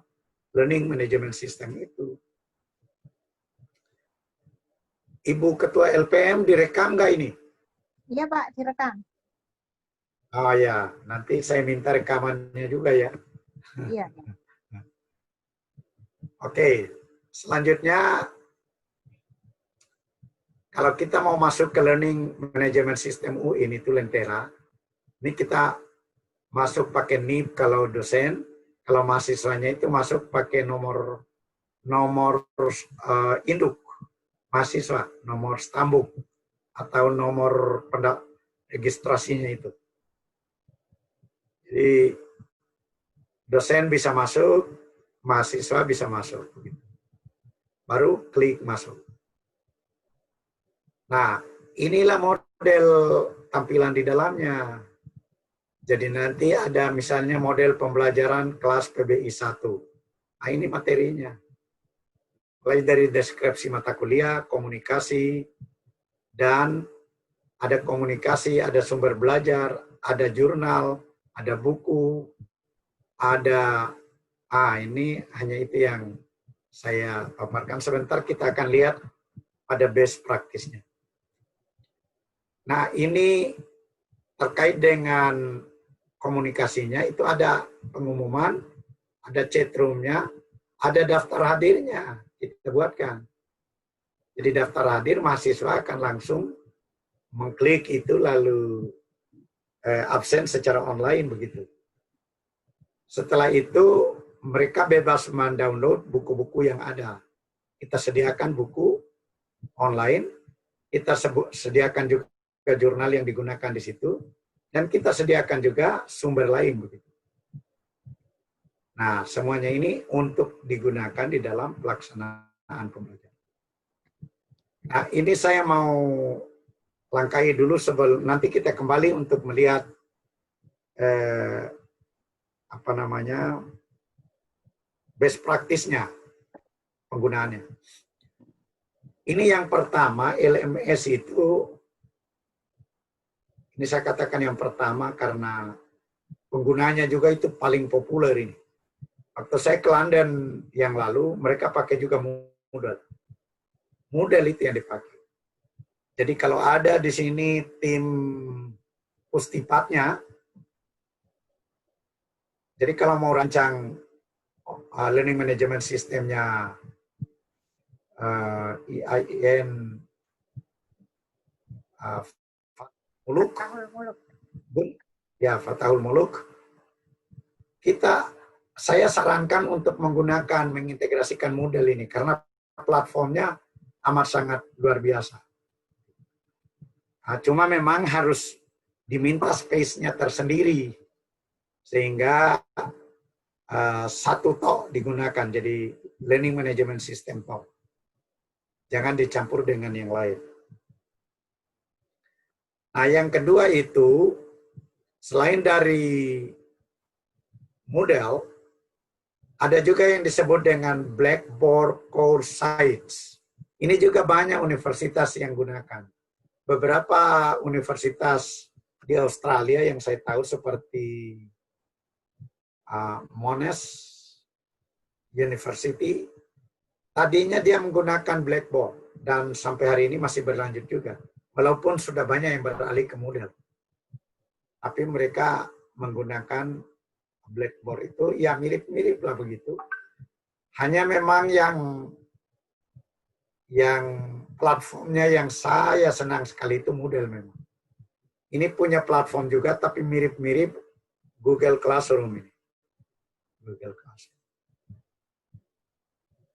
learning management system itu. Ibu Ketua LPM direkam nggak ini? Iya Pak, direkam. Oh ya, nanti saya minta rekamannya juga ya. Iya. Oke, selanjutnya kalau kita mau masuk ke Learning Management System UI itu Lentera, ini kita masuk pakai NIP kalau dosen, kalau mahasiswanya itu masuk pakai nomor induk mahasiswa, nomor stambuk atau nomor registrasinya itu. Jadi dosen bisa masuk, mahasiswa bisa masuk. Baru klik masuk. Nah, inilah model tampilan di dalamnya. Jadi nanti ada misalnya model pembelajaran kelas PBI 1. Nah, ini materinya. Mulai dari deskripsi mata kuliah, komunikasi, dan ada komunikasi, ada sumber belajar, ada jurnal, ada buku, ada, ini hanya itu yang saya paparkan. Sebentar kita akan lihat pada best practice-nya. Nah, ini terkait dengan komunikasinya, itu ada pengumuman, ada chat room-nya, ada daftar hadirnya, kita buatkan. Jadi daftar hadir, mahasiswa akan langsung mengklik itu lalu absen secara online begitu. Setelah itu mereka bebas mendownload buku-buku yang ada. Kita sediakan buku online, kita sediakan juga jurnal yang digunakan di situ, dan kita sediakan juga sumber lain begitu. Nah, semuanya ini untuk digunakan di dalam pelaksanaan pembelajaran. Nah, ini saya mau langkahi dulu sebelum nanti kita kembali untuk melihat best practice-nya penggunaannya. Ini yang pertama, LMS itu, ini saya katakan yang pertama karena penggunanya juga itu paling populer ini. Waktu saya ke London yang lalu, mereka pakai juga Moodle. Moodle itu yang dipakai. Jadi kalau ada di sini tim Pustipatnya, jadi kalau mau rancang learning management sistemnya IAIN Muluk, ya Fatahul Muluk, saya sarankan untuk mengintegrasikan model ini karena platformnya amat sangat luar biasa. Nah, cuma memang harus diminta space-nya tersendiri sehingga satu tok digunakan, jadi learning management system tok. Jangan dicampur dengan yang lain. Nah, yang kedua itu, selain dari model, ada juga yang disebut dengan Blackboard Course Sites. Ini juga banyak universitas yang gunakan. Beberapa universitas di Australia yang saya tahu seperti Monash University, tadinya dia menggunakan Blackboard dan sampai hari ini masih berlanjut juga. Walaupun sudah banyak yang beralih ke Moodle. Tapi mereka menggunakan Blackboard itu ya mirip-mirip lah begitu. Hanya memang yang platformnya yang saya senang sekali itu Moodle memang. Ini punya platform juga tapi mirip-mirip Google Classroom ini. Google Classroom.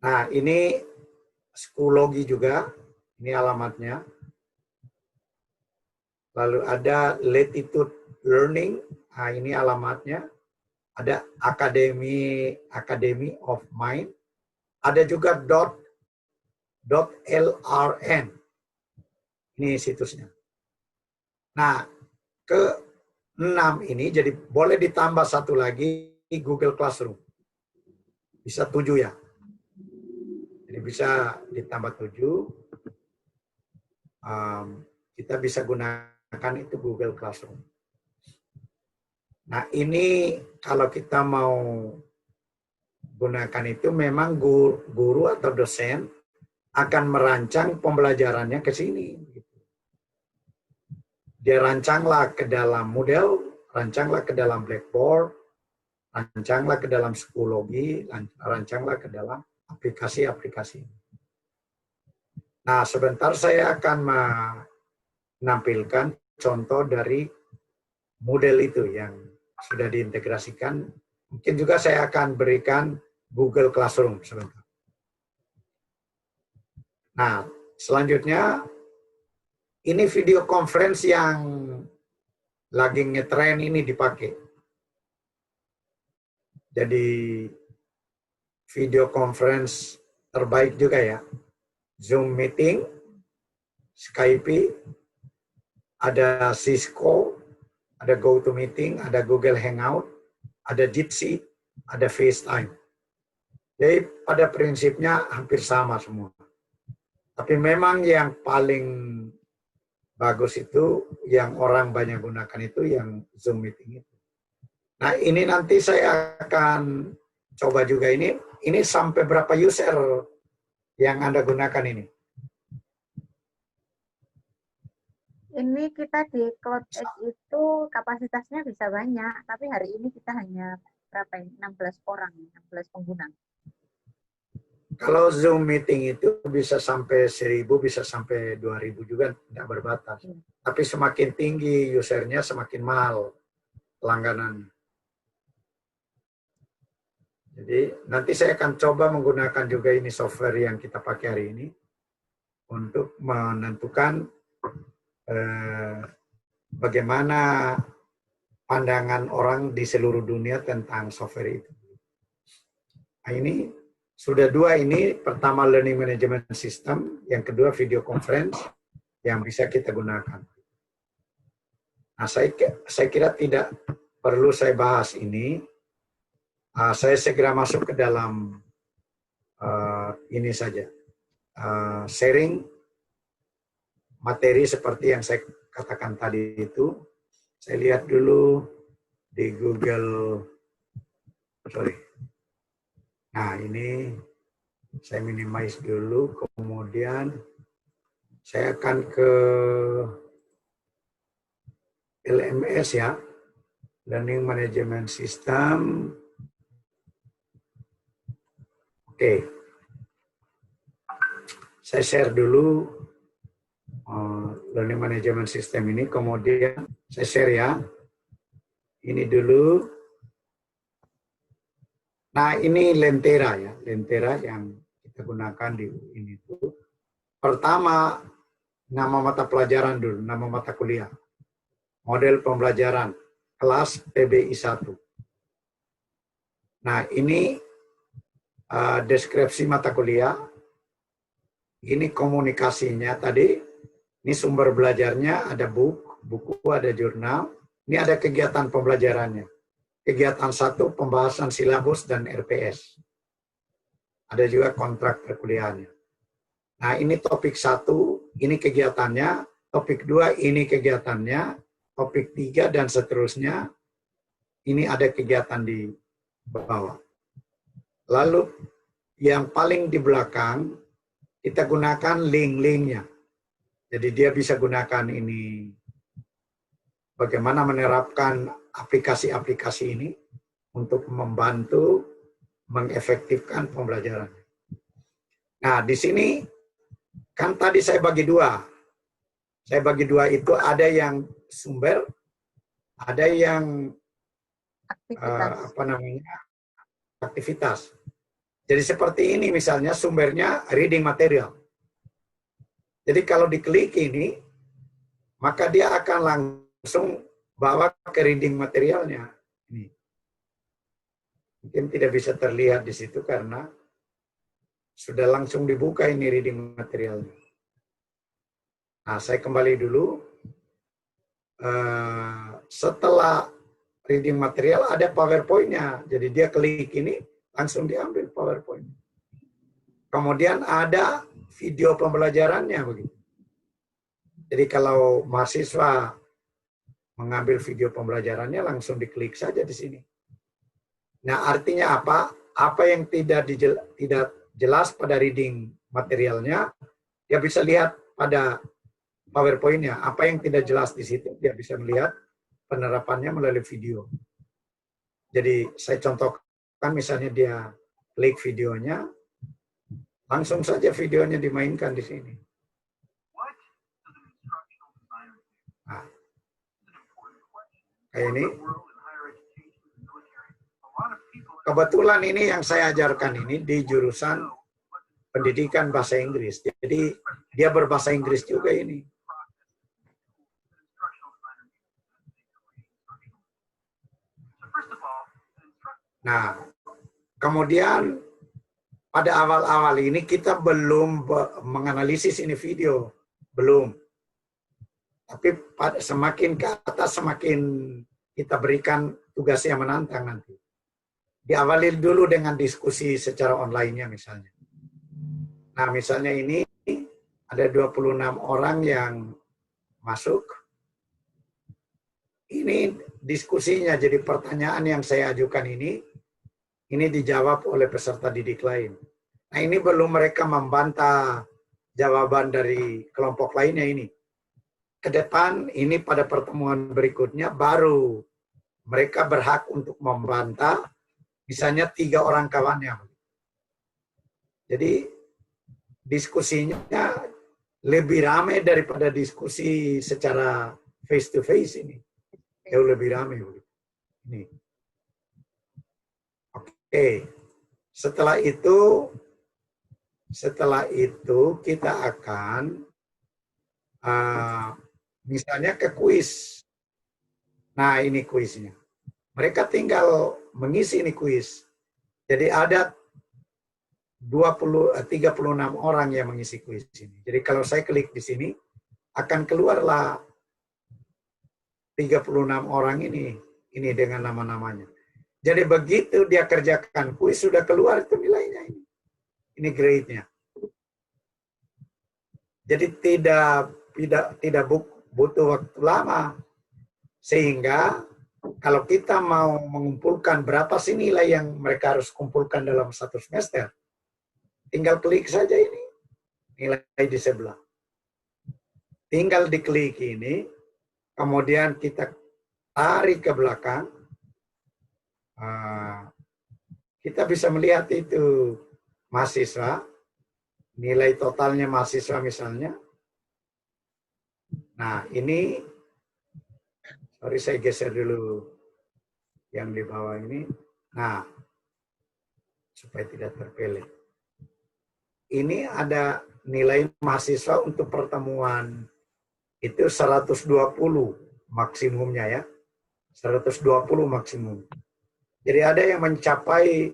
Nah, ini Schoology juga, ini alamatnya. Lalu ada Latitude Learning, nah ini alamatnya. Ada Academy of Mind. Ada juga .lrn. Ini situsnya. Nah, ke-6 ini jadi boleh ditambah satu lagi Google Classroom. Bisa 7 ya. Jadi bisa ditambah 7. Kita bisa gunakan itu Google Classroom. Nah, ini kalau kita mau gunakan itu memang guru atau dosen akan merancang pembelajarannya ke sini. Dia rancanglah ke dalam Moodle, rancanglah ke dalam Blackboard, rancanglah ke dalam Schoology, rancanglah ke dalam aplikasi-aplikasi. Nah, sebentar saya akan menampilkan contoh dari model itu yang sudah diintegrasikan. Mungkin juga saya akan berikan Google Classroom sebentar. Nah, selanjutnya ini video conference yang lagi ngetren ini dipakai. Jadi video conference terbaik juga ya. Zoom meeting, Skype, ada Cisco, ada GoToMeeting, ada Google Hangout, ada Jitsi, ada FaceTime. Jadi pada prinsipnya hampir sama semua. Tapi memang yang paling bagus itu, yang orang banyak gunakan itu yang Zoom meeting itu. Nah, ini nanti saya akan coba juga ini sampai berapa user yang Anda gunakan ini? Ini kita di CloudX itu kapasitasnya bisa banyak, tapi hari ini kita hanya berapa ya? 16 orang, 16 pengguna. Kalau Zoom meeting itu bisa sampai 1.000, bisa sampai 2.000 juga, tidak berbatas. Tapi semakin tinggi usernya, semakin mahal langganannya. Jadi nanti saya akan coba menggunakan juga ini software yang kita pakai hari ini untuk menentukan bagaimana pandangan orang di seluruh dunia tentang software itu. Nah, ini sudah 2 ini, pertama Learning Management System, yang kedua video conference yang bisa kita gunakan. Nah, saya kira tidak perlu saya bahas ini. Saya segera masuk ke dalam ini saja. Sharing materi seperti yang saya katakan tadi itu. Saya lihat dulu di Google. Sorry. Nah, ini saya minimize dulu. Kemudian saya akan ke LMS ya. Learning Management System. Oke, saya share dulu Learning Management System ini, kemudian saya share ya. Ini dulu. Nah, ini Lentera ya, Lentera yang kita gunakan di ini tuh. Pertama, nama mata pelajaran dulu, nama mata kuliah. Model pembelajaran, kelas PBI 1. Nah, ini deskripsi mata kuliah, ini komunikasinya tadi, ini sumber belajarnya, ada buku, ada jurnal, ini ada kegiatan pembelajarannya. Kegiatan 1, pembahasan silabus dan RPS. Ada juga kontrak perkuliahannya. Nah, ini topik 1, ini kegiatannya, topik 2, ini kegiatannya, topik 3, dan seterusnya, ini ada kegiatan di bawah. Lalu yang paling di belakang, kita gunakan link-linknya. Jadi dia bisa gunakan ini, bagaimana menerapkan aplikasi-aplikasi ini untuk membantu mengefektifkan pembelajaran. Nah, di sini, kan tadi saya bagi 2. Saya bagi 2 itu ada yang sumber, ada yang aktivitas. Jadi seperti ini misalnya sumbernya reading material. Jadi kalau diklik ini, maka dia akan langsung bawa ke reading materialnya. Ini. Mungkin tidak bisa terlihat di situ karena sudah langsung dibuka ini reading materialnya. Nah, saya kembali dulu. Setelah reading material ada PowerPoint-nya. Jadi dia klik ini, langsung diambil PowerPoint. Kemudian ada video pembelajarannya begitu. Jadi kalau mahasiswa mengambil video pembelajarannya langsung diklik saja di sini. Nah, artinya apa? Apa yang tidak jelas pada reading materialnya, dia bisa lihat pada PowerPoint-nya. Apa yang tidak jelas di situ, dia bisa melihat penerapannya melalui video. Jadi saya contohkan misalnya dia klik videonya, langsung saja videonya dimainkan di sini. Nah, kayak ini. Kebetulan ini yang saya ajarkan ini di jurusan pendidikan bahasa Inggris. Jadi dia berbahasa Inggris juga ini. Nah, kemudian pada awal-awal ini kita belum menganalisis ini video. Belum. Tapi semakin ke atas, semakin kita berikan tugas yang menantang nanti. Diawali dulu dengan diskusi secara online-nya misalnya. Nah, misalnya ini ada 26 orang yang masuk. Ini diskusinya, jadi pertanyaan yang saya ajukan ini dijawab oleh peserta didik lain. Nah, ini belum mereka membantah jawaban dari kelompok lainnya ini. Ke depan, ini pada pertemuan berikutnya baru mereka berhak untuk membantah misalnya 3 orang kawannya. Jadi diskusinya lebih ramai daripada diskusi secara face to face ini. Jauh lebih ramai. Ini. Oke. Setelah itu kita akan misalnya ke kuis. Nah, ini kuisnya. Mereka tinggal mengisi ini kuis. Jadi ada 36 orang yang mengisi kuis ini. Jadi kalau saya klik di sini, akan keluarlah 36 orang ini dengan nama-namanya. Jadi begitu dia kerjakan kuis, sudah keluar itu nilainya ini. Ini grade-nya. Jadi tidak butuh waktu lama. Sehingga kalau kita mau mengumpulkan berapa sih nilai yang mereka harus kumpulkan dalam 1 semester, tinggal klik saja ini, nilai di sebelah. Tinggal diklik ini, kemudian kita tarik ke belakang, kita bisa melihat itu mahasiswa, nilai totalnya mahasiswa misalnya. Nah, ini, sorry saya geser dulu yang di bawah ini. Nah, supaya tidak terpilih. Ini ada nilai mahasiswa untuk pertemuan itu 120 maksimumnya ya. 120 maksimum. Jadi ada yang mencapai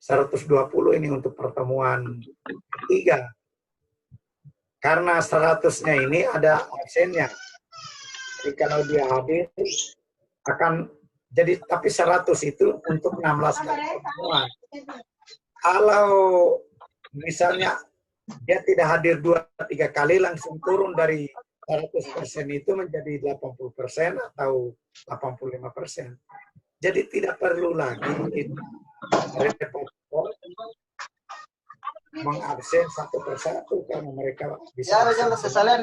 120 ini untuk pertemuan ketiga. Karena 100-nya ini ada absennya. Jadi kalau dia hadir akan jadi, tapi 100 itu untuk 16 kali pertemuan. Kalau misalnya dia tidak hadir 2-3 kali, langsung turun dari 100% itu menjadi 80% atau 85%. Jadi tidak perlu lagi repot mengabsen satu persatu karena mereka bisa secara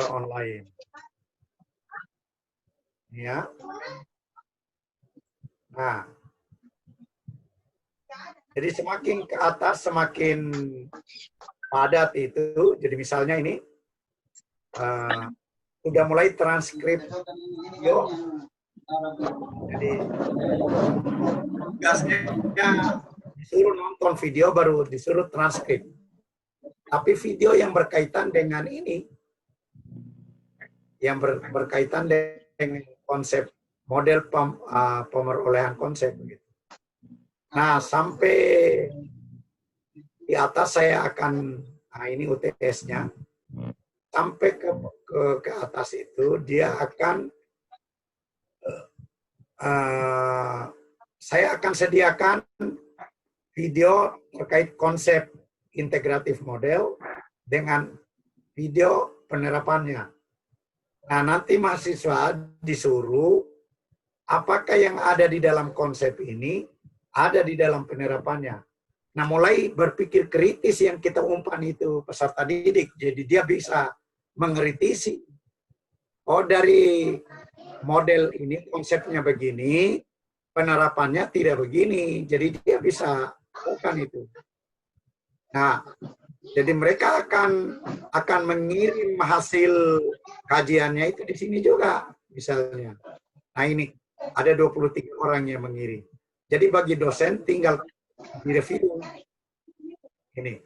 online. Ya. Nah, jadi semakin ke atas semakin padat itu. Jadi misalnya ini sudah mulai transkrip video. Jadi tugasnya disuruh nonton video baru disuruh transkrip. Tapi video yang berkaitan dengan ini, yang berkaitan dengan konsep model pemerolehan konsep begitu. Nah, sampai di atas saya akan, nah ini UTS-nya, sampai ke atas itu dia akan, saya akan sediakan video terkait konsep integratif model dengan video penerapannya. Nah, nanti mahasiswa disuruh apakah yang ada di dalam konsep ini ada di dalam penerapannya. Nah, mulai berpikir kritis yang kita umpan itu peserta didik. Jadi dia bisa mengkritisi. Oh, dari model ini konsepnya begini, penerapannya tidak begini. Jadi dia bisa lakukan itu. Nah, jadi mereka akan mengirim hasil kajiannya itu di sini juga misalnya. Nah, ini ada 23 orang yang mengirim. Jadi bagi dosen tinggal direview. Ini.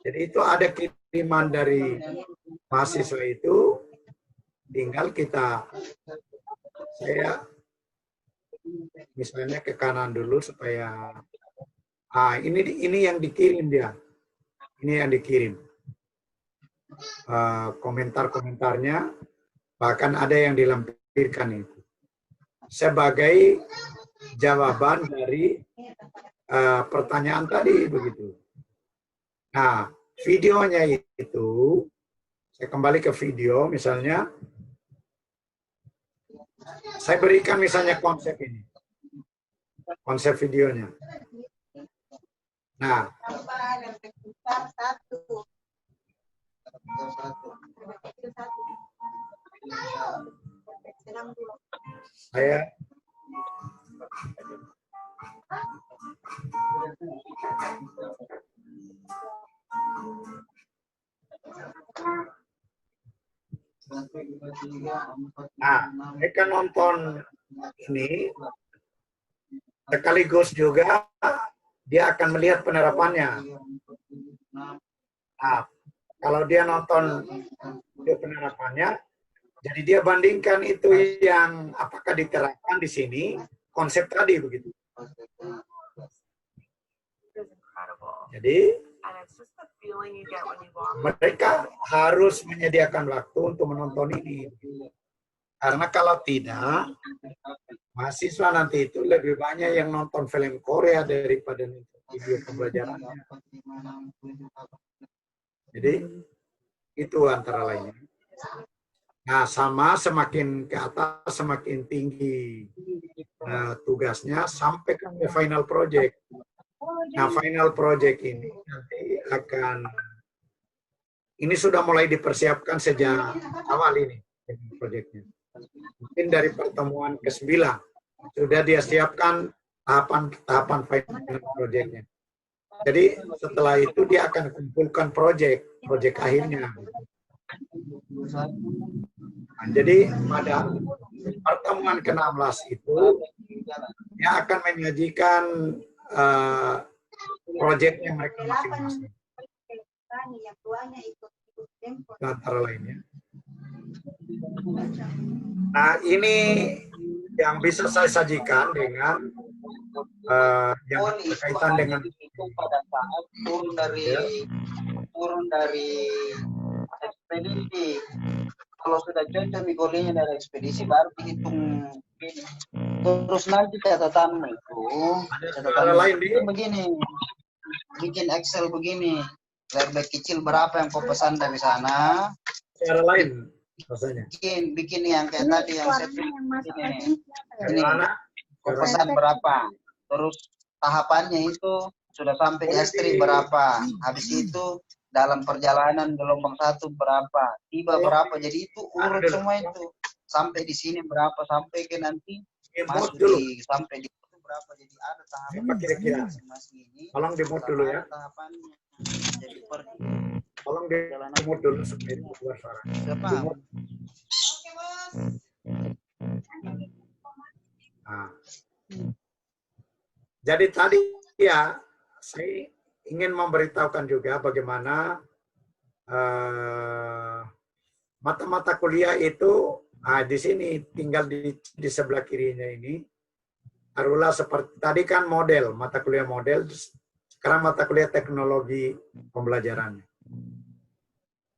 Jadi itu ada kiriman dari mahasiswa itu, tinggal saya misalnya ke kanan dulu supaya, ini yang dikirim dia. Ini yang dikirim. Komentar-komentarnya, bahkan ada yang dilampirkan itu. Sebagai jawaban dari pertanyaan tadi begitu. Nah, videonya itu saya kembali ke video misalnya. Saya berikan misalnya konsep ini. Konsep videonya. Nah, saya mereka nonton ini sekaligus juga dia akan melihat penerapannya. Nah, kalau dia nonton video penerapannya, jadi dia bandingkan itu yang apakah diterapkan di sini konsep tadi begitu. Jadi mereka harus menyediakan waktu untuk menonton ini. Karena kalau tidak, mahasiswa nanti itu lebih banyak yang nonton film Korea daripada video pembelajarannya. Jadi itu antara lainnya. Nah, sama semakin ke atas semakin tinggi tugasnya sampai ke final project. Nah, final project ini nanti ini sudah mulai dipersiapkan sejak awal ini proyeknya. Mungkin dari pertemuan ke-9 sudah dia siapkan tahapan final projectnya. Jadi setelah itu dia akan kumpulkan project akhirnya. Nah, jadi pada pertemuan ke-16 itu dia akan menyajikan proyeknya mereka masing-masing. Antara lainnya. Nah, ini yang bisa saya sajikan dengan yang berkaitan dengan pada saat turun dari ekspedisi. Kalau sudah cocok mikolnya dari ekspedisi baru dihitung. Terus nanti catatanmu itu begini, bikin Excel begini, lebar kecil berapa yang kau pesan dari sana. Cara lain rasanya. Bikin yang kayak tadi yang saya ini kau pesan berapa, terus tahapannya itu sudah sampai di Astri berapa, habis itu dalam perjalanan gelombang 1 berapa, tiba berapa, jadi itu urut semua itu sampai di sini berapa, sampai ke nanti masuk di sampai di itu berapa, jadi ada tahapan kira-kira. Tolong dimut dulu ya. Tahapannya. Jadi tolong dimut dulu supaya keluar suara. Nah. Jadi tadi ya, saya ingin memberitahukan juga bagaimana mata-mata kuliah itu di sini tinggal di sebelah kirinya ini. Taruhlah seperti tadi kan model, mata kuliah model, sekarang mata kuliah teknologi pembelajaran.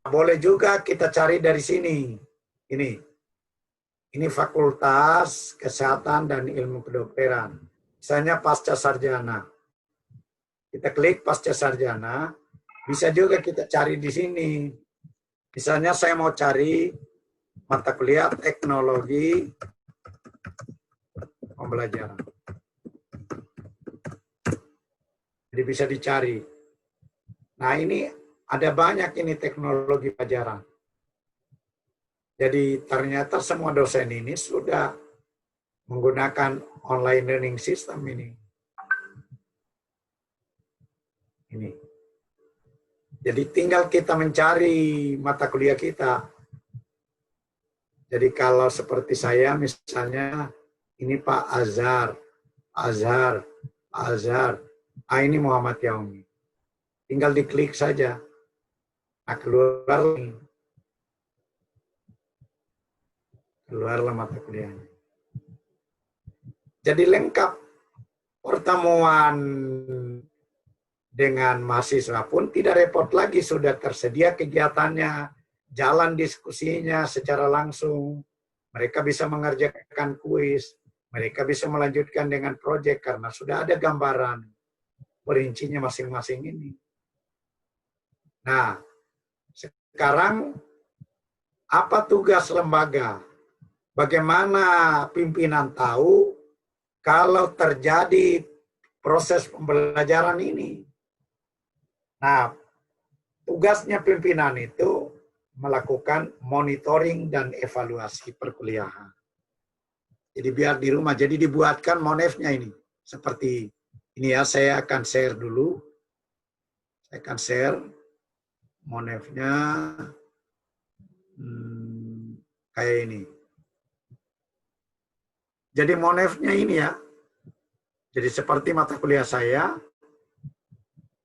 Boleh juga kita cari dari sini. Ini Fakultas Kesehatan dan Ilmu Kedokteran. Misalnya pasca sarjana. Kita klik pasca sarjana, bisa juga kita cari di sini. Misalnya saya mau cari mata kuliah teknologi pembelajaran. Jadi bisa dicari. Nah ini ada banyak ini teknologi pelajaran. Jadi ternyata semua dosen ini sudah menggunakan online learning system ini. Jadi tinggal kita mencari mata kuliah kita. Jadi kalau seperti saya misalnya, ini Pak Azhar. Ini Muhammad Yaumi. Tinggal diklik saja. Nah, keluarlah mata kuliahnya. Jadi lengkap pertemuan dengan mahasiswa pun tidak repot lagi, sudah tersedia kegiatannya, jalan diskusinya secara langsung. Mereka bisa mengerjakan kuis, mereka bisa melanjutkan dengan proyek karena sudah ada gambaran perincinya masing-masing ini. Nah, sekarang apa tugas lembaga? Bagaimana pimpinan tahu kalau terjadi proses pembelajaran ini? Nah, tugasnya pimpinan itu melakukan monitoring dan evaluasi perkuliahan. Jadi biar di rumah, jadi dibuatkan monefnya ini. Seperti ini ya, saya akan share dulu. Saya akan share monefnya kayak ini. Jadi monefnya ini ya. Jadi seperti mata kuliah saya,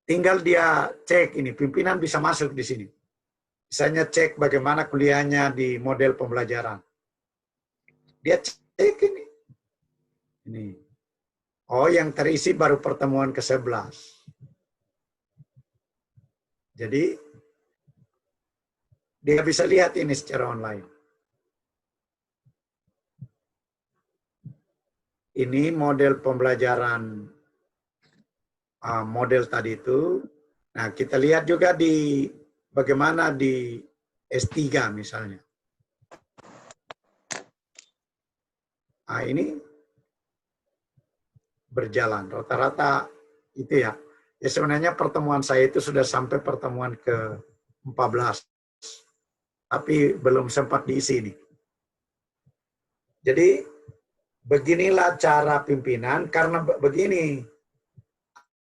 tinggal dia cek ini, pimpinan bisa masuk di sini. Misalnya cek bagaimana kuliahnya di model pembelajaran. Dia cek ini. Oh, yang terisi baru pertemuan ke-11. Jadi, dia bisa lihat ini secara online. Ini model pembelajaran, model tadi itu. Nah, kita lihat juga di bagaimana di S3 misalnya. Nah, ini berjalan. Rata-rata itu ya. Ya sebenarnya pertemuan saya itu sudah sampai pertemuan ke-14. Tapi belum sempat diisi ini. Jadi, beginilah cara pimpinan, karena begini.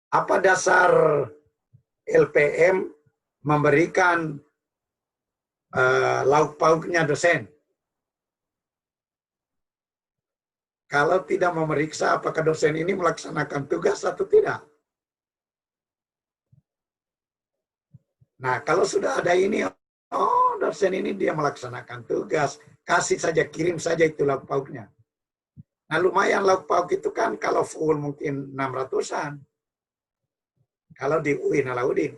Apa dasar LPM memberikan lauk pauknya dosen? Kalau tidak memeriksa apakah dosen ini melaksanakan tugas atau tidak. Nah, kalau sudah ada ini, oh dosen ini dia melaksanakan tugas, kasih saja, kirim saja itu lauk pauknya. Nah, lumayan lauk pauk itu kan kalau full mungkin 600-an. Kalau di UIN Alauddin.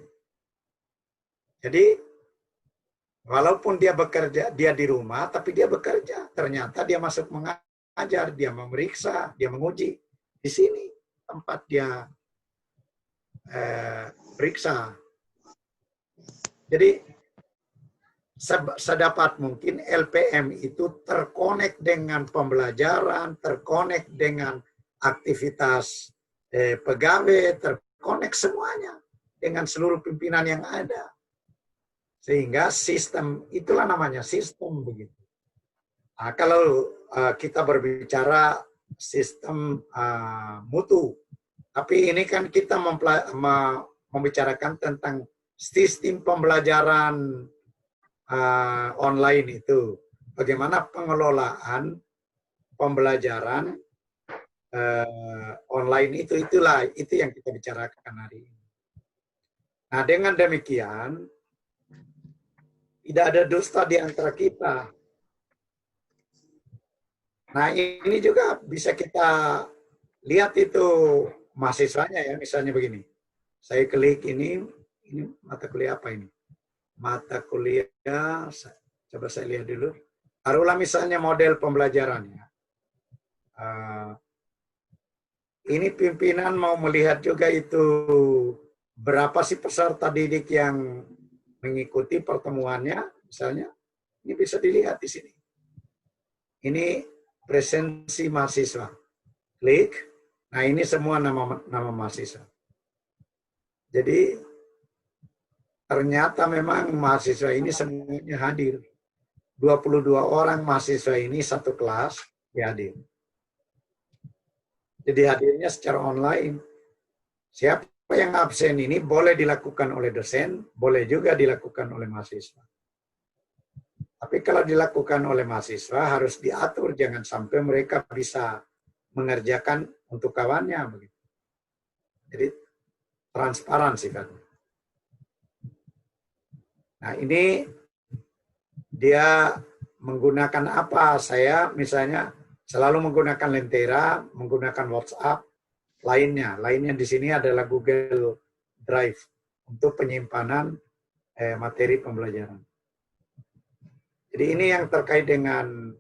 Jadi, walaupun dia bekerja, dia di rumah, tapi dia bekerja. Ternyata dia masuk mengajar, dia memeriksa, dia menguji. Di sini tempat dia periksa. Jadi, sedapat mungkin LPM itu terkonek dengan pembelajaran, terkonek dengan aktivitas pegawai, terkonek semuanya dengan seluruh pimpinan yang ada. Sehingga sistem, itulah namanya sistem begitu. Nah, kalau kita berbicara sistem mutu, tapi ini kan kita membicarakan tentang sistem pembelajaran online itu. Bagaimana pengelolaan pembelajaran online itu yang kita bicarakan hari ini. Nah, dengan demikian tidak ada dusta di antara kita. Nah, ini juga bisa kita lihat itu mahasiswanya ya, misalnya begini. Saya klik ini mata kuliah apa ini? Mata kuliah, coba saya lihat dulu. Taruhlah misalnya model pembelajarannya. Ini pimpinan mau melihat juga itu berapa sih peserta didik yang mengikuti pertemuannya, misalnya. Ini bisa dilihat di sini. Ini presensi mahasiswa. Klik. Nah, ini semua nama mahasiswa. Jadi, ternyata memang mahasiswa ini semuanya hadir. 22 orang mahasiswa ini satu kelas hadir. Jadi hadirnya secara online. Siapa yang absen ini boleh dilakukan oleh dosen, boleh juga dilakukan oleh mahasiswa. Tapi kalau dilakukan oleh mahasiswa harus diatur, jangan sampai mereka bisa mengerjakan untuk kawannya. Begitu. Jadi transparan sifatnya. Nah, ini dia menggunakan apa? Saya misalnya selalu menggunakan Lentera, menggunakan WhatsApp, lainnya di sini adalah Google Drive untuk penyimpanan materi pembelajaran. Jadi ini yang terkait dengan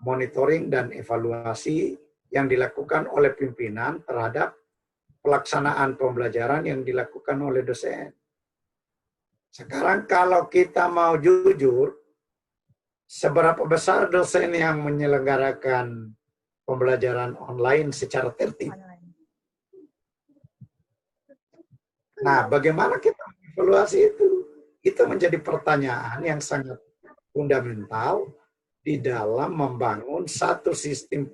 monitoring dan evaluasi yang dilakukan oleh pimpinan terhadap pelaksanaan pembelajaran yang dilakukan oleh dosen. Sekarang kalau kita mau jujur, seberapa besar dosen yang menyelenggarakan pembelajaran online secara tertib? Nah, bagaimana kita mengevaluasi itu? Itu menjadi pertanyaan yang sangat fundamental di dalam membangun satu sistem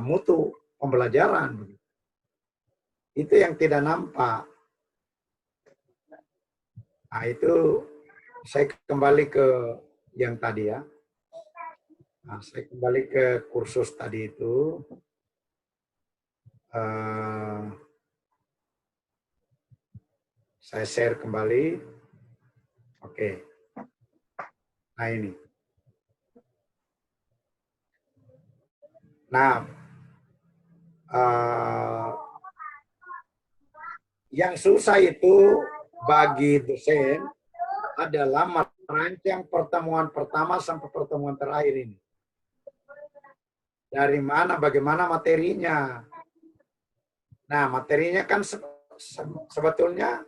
mutu pembelajaran. Itu yang tidak nampak. Nah, itu saya kembali ke yang tadi ya. Nah, saya kembali ke kursus tadi itu. Saya share kembali. Oke. Nah, ini. Nah, yang susah itu bagi dosen adalah merancang pertemuan pertama sampai pertemuan terakhir ini. Dari mana, bagaimana materinya. Nah, materinya kan sebetulnya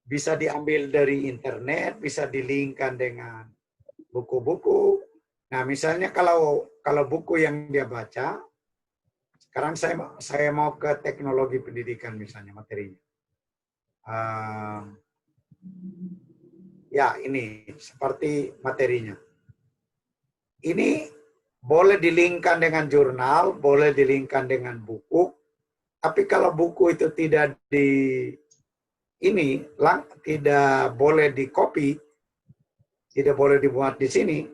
bisa diambil dari internet, bisa dilingkan dengan buku-buku. Nah, misalnya kalau buku yang dia baca, sekarang saya mau ke teknologi pendidikan misalnya materinya. Ya, ini seperti materinya. Ini boleh dilingkan dengan jurnal, boleh dilingkan dengan buku, tapi kalau buku itu tidak tidak boleh di-copy, tidak boleh dimuat di sini,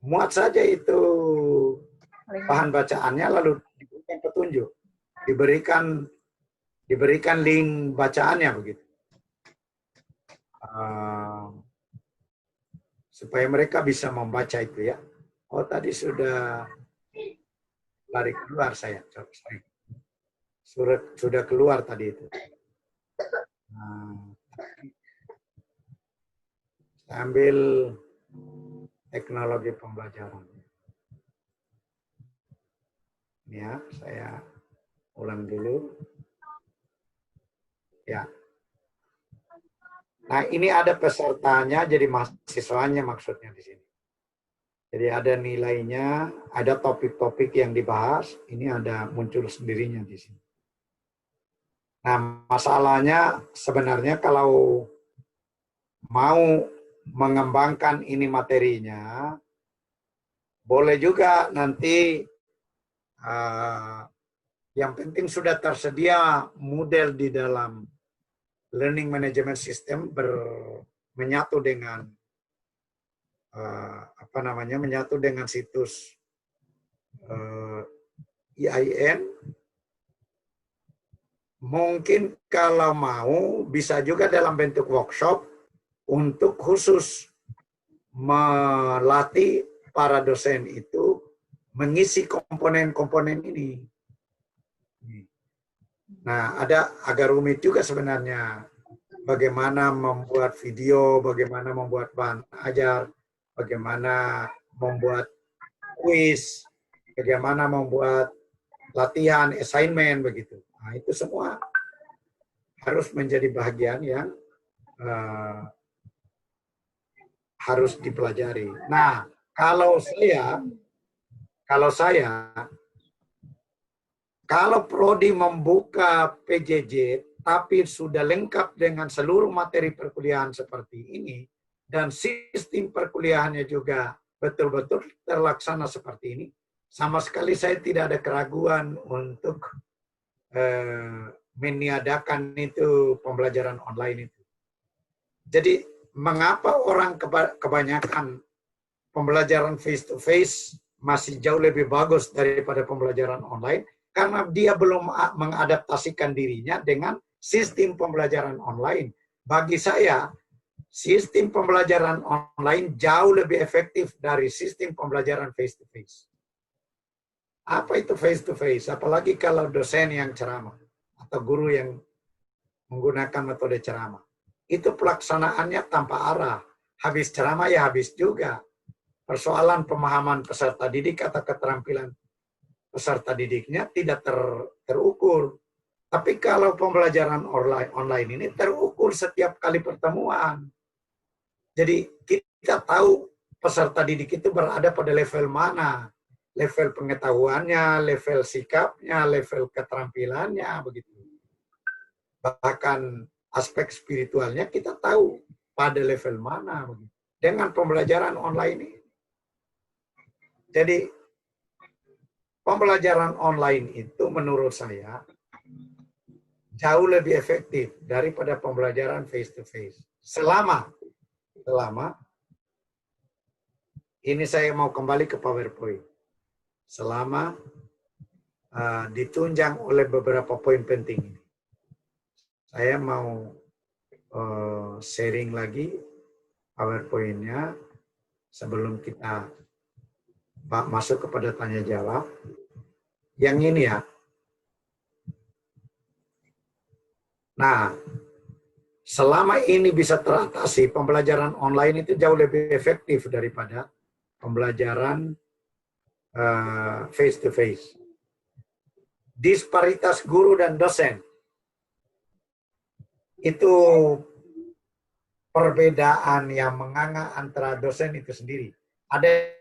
muat saja itu bahan bacaannya lalu diberikan petunjuk, diberikan link bacaannya begitu. Supaya mereka bisa membaca itu ya. Oh, tadi sudah lari keluar saya. Sudah keluar tadi itu. Ambil teknologi pembelajaran. Ya, saya ulang dulu. Ya. Nah, ini ada pesertanya, jadi mahasiswanya maksudnya di sini. Jadi ada nilainya, ada topik-topik yang dibahas, ini ada muncul sendirinya di sini. Nah, masalahnya sebenarnya kalau mau mengembangkan ini materinya, boleh juga nanti yang penting sudah tersedia model di dalam learning management system menyatu dengan menyatu dengan situs IAIN, mungkin kalau mau bisa juga dalam bentuk workshop untuk khusus melatih para dosen itu mengisi komponen-komponen ini. Nah, agak rumit juga sebenarnya bagaimana membuat video, bagaimana membuat bahan ajar, bagaimana membuat kuis, bagaimana membuat latihan, assignment, begitu. Nah, itu semua harus menjadi bagian yang harus dipelajari. Nah, kalau prodi membuka PJJ, tapi sudah lengkap dengan seluruh materi perkuliahan seperti ini, dan sistem perkuliahannya juga betul-betul terlaksana seperti ini, sama sekali saya tidak ada keraguan untuk meniadakan itu pembelajaran online itu. Jadi, mengapa orang kebanyakan pembelajaran face-to-face masih jauh lebih bagus daripada pembelajaran online? Karena dia belum mengadaptasikan dirinya dengan sistem pembelajaran online. Bagi saya, sistem pembelajaran online jauh lebih efektif dari sistem pembelajaran face-to-face. Apa itu face-to-face? Apalagi kalau dosen yang ceramah atau guru yang menggunakan metode ceramah. Itu pelaksanaannya tanpa arah. Habis ceramah ya habis juga. Persoalan pemahaman peserta didik atau keterampilan peserta didiknya tidak terukur. Tapi kalau pembelajaran online ini terukur setiap kali pertemuan. Jadi kita tahu peserta didik itu berada pada level mana. Level pengetahuannya, level sikapnya, level keterampilannya, begitu. Bahkan aspek spiritualnya kita tahu pada level mana begitu. Dengan pembelajaran online ini. Jadi pembelajaran online itu menurut saya jauh lebih efektif daripada pembelajaran face to face. Selama ini saya mau kembali ke PowerPoint. Selama ditunjang oleh beberapa poin penting ini. Saya mau sharing lagi PowerPoint-nya sebelum kita masuk kepada tanya jawab. Yang ini ya. Nah, selama ini bisa teratasi, pembelajaran online itu jauh lebih efektif daripada pembelajaran face to face. Disparitas guru dan dosen itu perbedaan yang menganga antara dosen itu sendiri. Ada